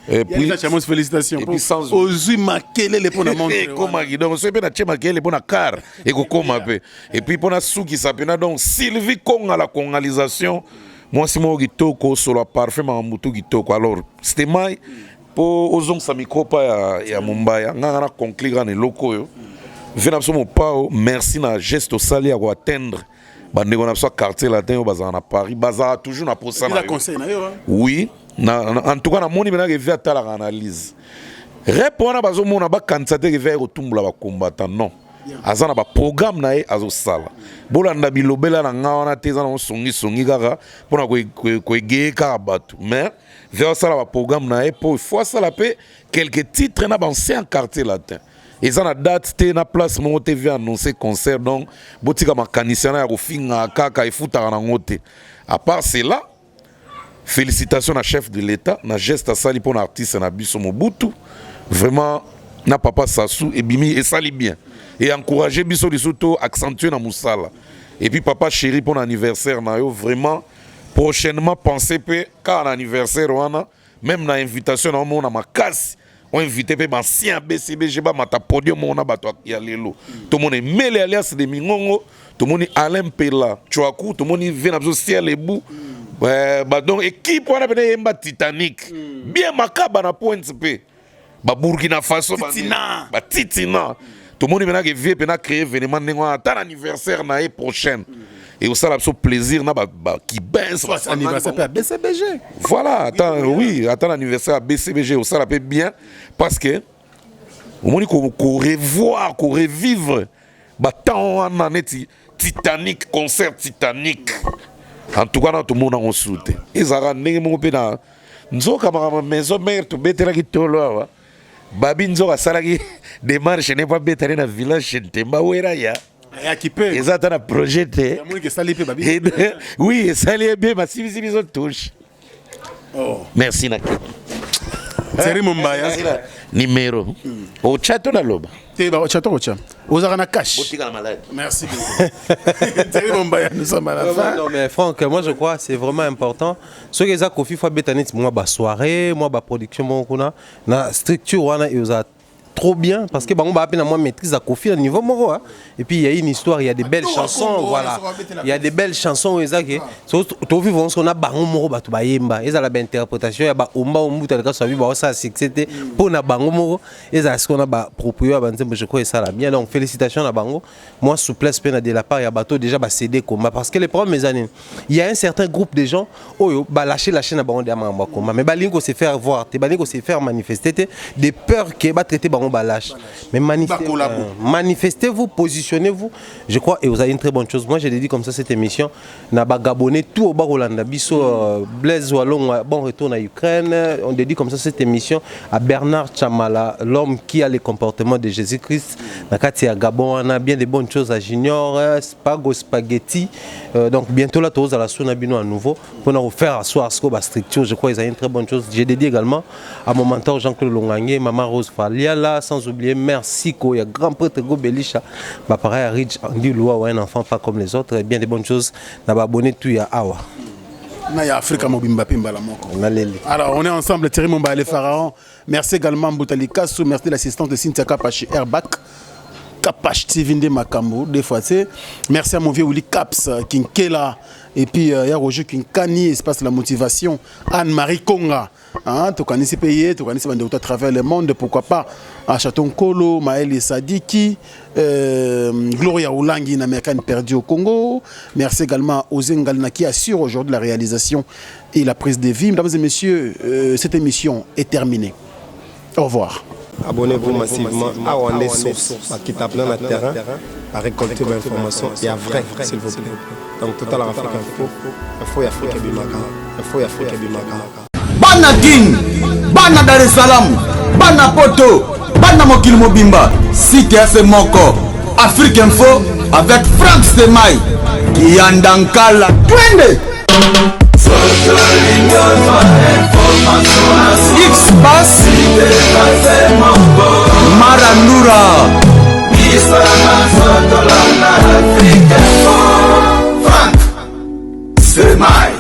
Et puis Achamos félicitations. Et puis sans Ozui Makele le pour la montre. Comment donc c'est bien Achema Makele pour la car et comment peu. Et puis pour la sou qui s'appelle donc Sylvie Kong à la congalisation. Moi, si je suis sur le parfum, je suis alors, c'était mai pour ozong samikopa ya Mumbai. Je vais conclure les locaux. Je vais absolument merci na geste au sali à atteindre. Le quartier latin à Paris. Bazar toujours na posa na. Oui. En tout cas, na moni bena que à la analyse. Répondre à bazo mona ba candidater que vers otumbula ba combattant non. Azana ba programme na e azosala bolanda bilobela na ngawana teza na songi kaka pona ko egeka batu mais vers sala ba programme na e pour fois sala pe quelques titres na ancien quartier latin ezana date te na place mo TV annoncer concert donc botika makanicien ya kofinga kaka efuta na ngote à part cela félicitations à chef de l'état na geste à sali pour artiste na biso Mobutu vraiment na papa Sassou et bimi et sali bien et encourager biso surtout accentuer na musala et puis papa chéri pour l'anniversaire na yo vraiment prochainement penser pe car l'anniversaire wana même na invitation na mona makasi on invité pe ancien BCBG ba mata podium on a bato ya lelo tout monde mêlé alias de Mingongo tout monde Alain Pela Chouakou tout monde vient na ciel et bout bah donc équipe wana bene yemba Titanic bien makaba na pointe pe ba Burkina Faso ba Titina. Tout le monde maintenant qui vient créer événement dans l'anniversaire l'année prochaine. Et au salon absolu plaisir qui baisse anniversaire à BCBG. Voilà, attends l'anniversaire à BCBG au salon bien parce que au moment qu'on revoir, qu'on revivre tant en année Titanic concert Titanic. En tout cas tout le monde en soutien. Et ça rend mon pédale. Nous avons maison mère tout bête là qui tolo. Babi nzoka salaki démarche n'est pas bête dans village Temba wera ya équipé ils attendent un projet oui ça allait bien ma si ils ont touche merci Naki Thierry Mumbaya numéro au chat na loba teba au chat ozaka cash merci Thierry Mumbaya nous sommes à la fin. Non mais Franck moi je crois c'est vraiment important ce que ça kofi fa betanit moi ba soirée moi ba production bon kuna na structure wana et oza trop bien parce que bango ba apena moi maîtrise à Kofi à niveau moro hein? Et puis il y a une histoire il y a des belles chansons voilà il y a des belles chansons ezake so to vivons on a bango moro ba to ba yemba eza la interprétation ya ba omba omuta ka so ba ça succès pour na bango moro eza ce qu'on a ba propriétaire ba nzembo je crois ça là bien donc félicitations à bango moi souplesse pena de la part ya bateau déjà ba céder combat parce que les premières années il y a un certain groupe de gens oyo ba lâcher la chaîne à bango de mamba combat mais ba lingo se faire voir te ba lingo se faire manifester des peurs que ba traiter bango lâche mais manifestez-vous, positionnez-vous. Je crois et vous avez une très bonne chose. Moi je l'ai dit comme ça cette émission n'a pas gabonné tout au Barolanda biso Blaise Wallon bon retour à Ukraine. On dédie comme ça cette émission à Bernard Chamala l'homme qui a les comportements de Jésus-Christ. Nakati à Gabon on a bien des bonnes choses à Junior Spago Spaghetti donc bientôt là tous à la Sonabino à nouveau pour nous faire asseoir ce qu'on structure. Je crois qu'ils ont une très bonne chose. J'ai dédié également à mon mentor Jean-Claude Longangé, Maman Rose Faliala. Sans oublier merci il y a grand prêtre Gobelisha bah pareil à Rich Andy Loua ou un enfant pas comme les autres et bien des bonnes choses n'a pas abonné tout ya awa na ya Africa mobimba pimba la moko alors on est ensemble Thierry Mumbaya les pharaons merci également Boutali Kassou merci de l'assistance de Cynthia Kapa chez Airback Kapash TV de Makambo des fois c'est merci à mon vieux Willy Caps Kinkela et puis il y a Roger Kinkani espace la motivation Anne-Marie Konga hein tu connais ces pays tu connais ces bandes à travers le monde pourquoi pas à Chaton Kolo Maël Sadiki Gloria Oulangi une américaine perdue au Congo merci également aux Ngalna qui assure aujourd'hui la réalisation et la prise de vie. Mesdames et messieurs, cette émission est terminée. Au revoir. Abonnez-vous massivement à Wandé Source, qui tape dans le terrain, à récolter vos informations et à vrai, s'il vous plaît. Donc, Total Afrique Info, il faut y Afrique Bimaka. Il faut y Afrique Bimaka. Bana King, Bana Dar es Salaam, Bana Poto, Bana Mokil Mobimba, CTS Moko, Afrique Info avec Franck Stemai, qui en dankala. Twende! X-Bass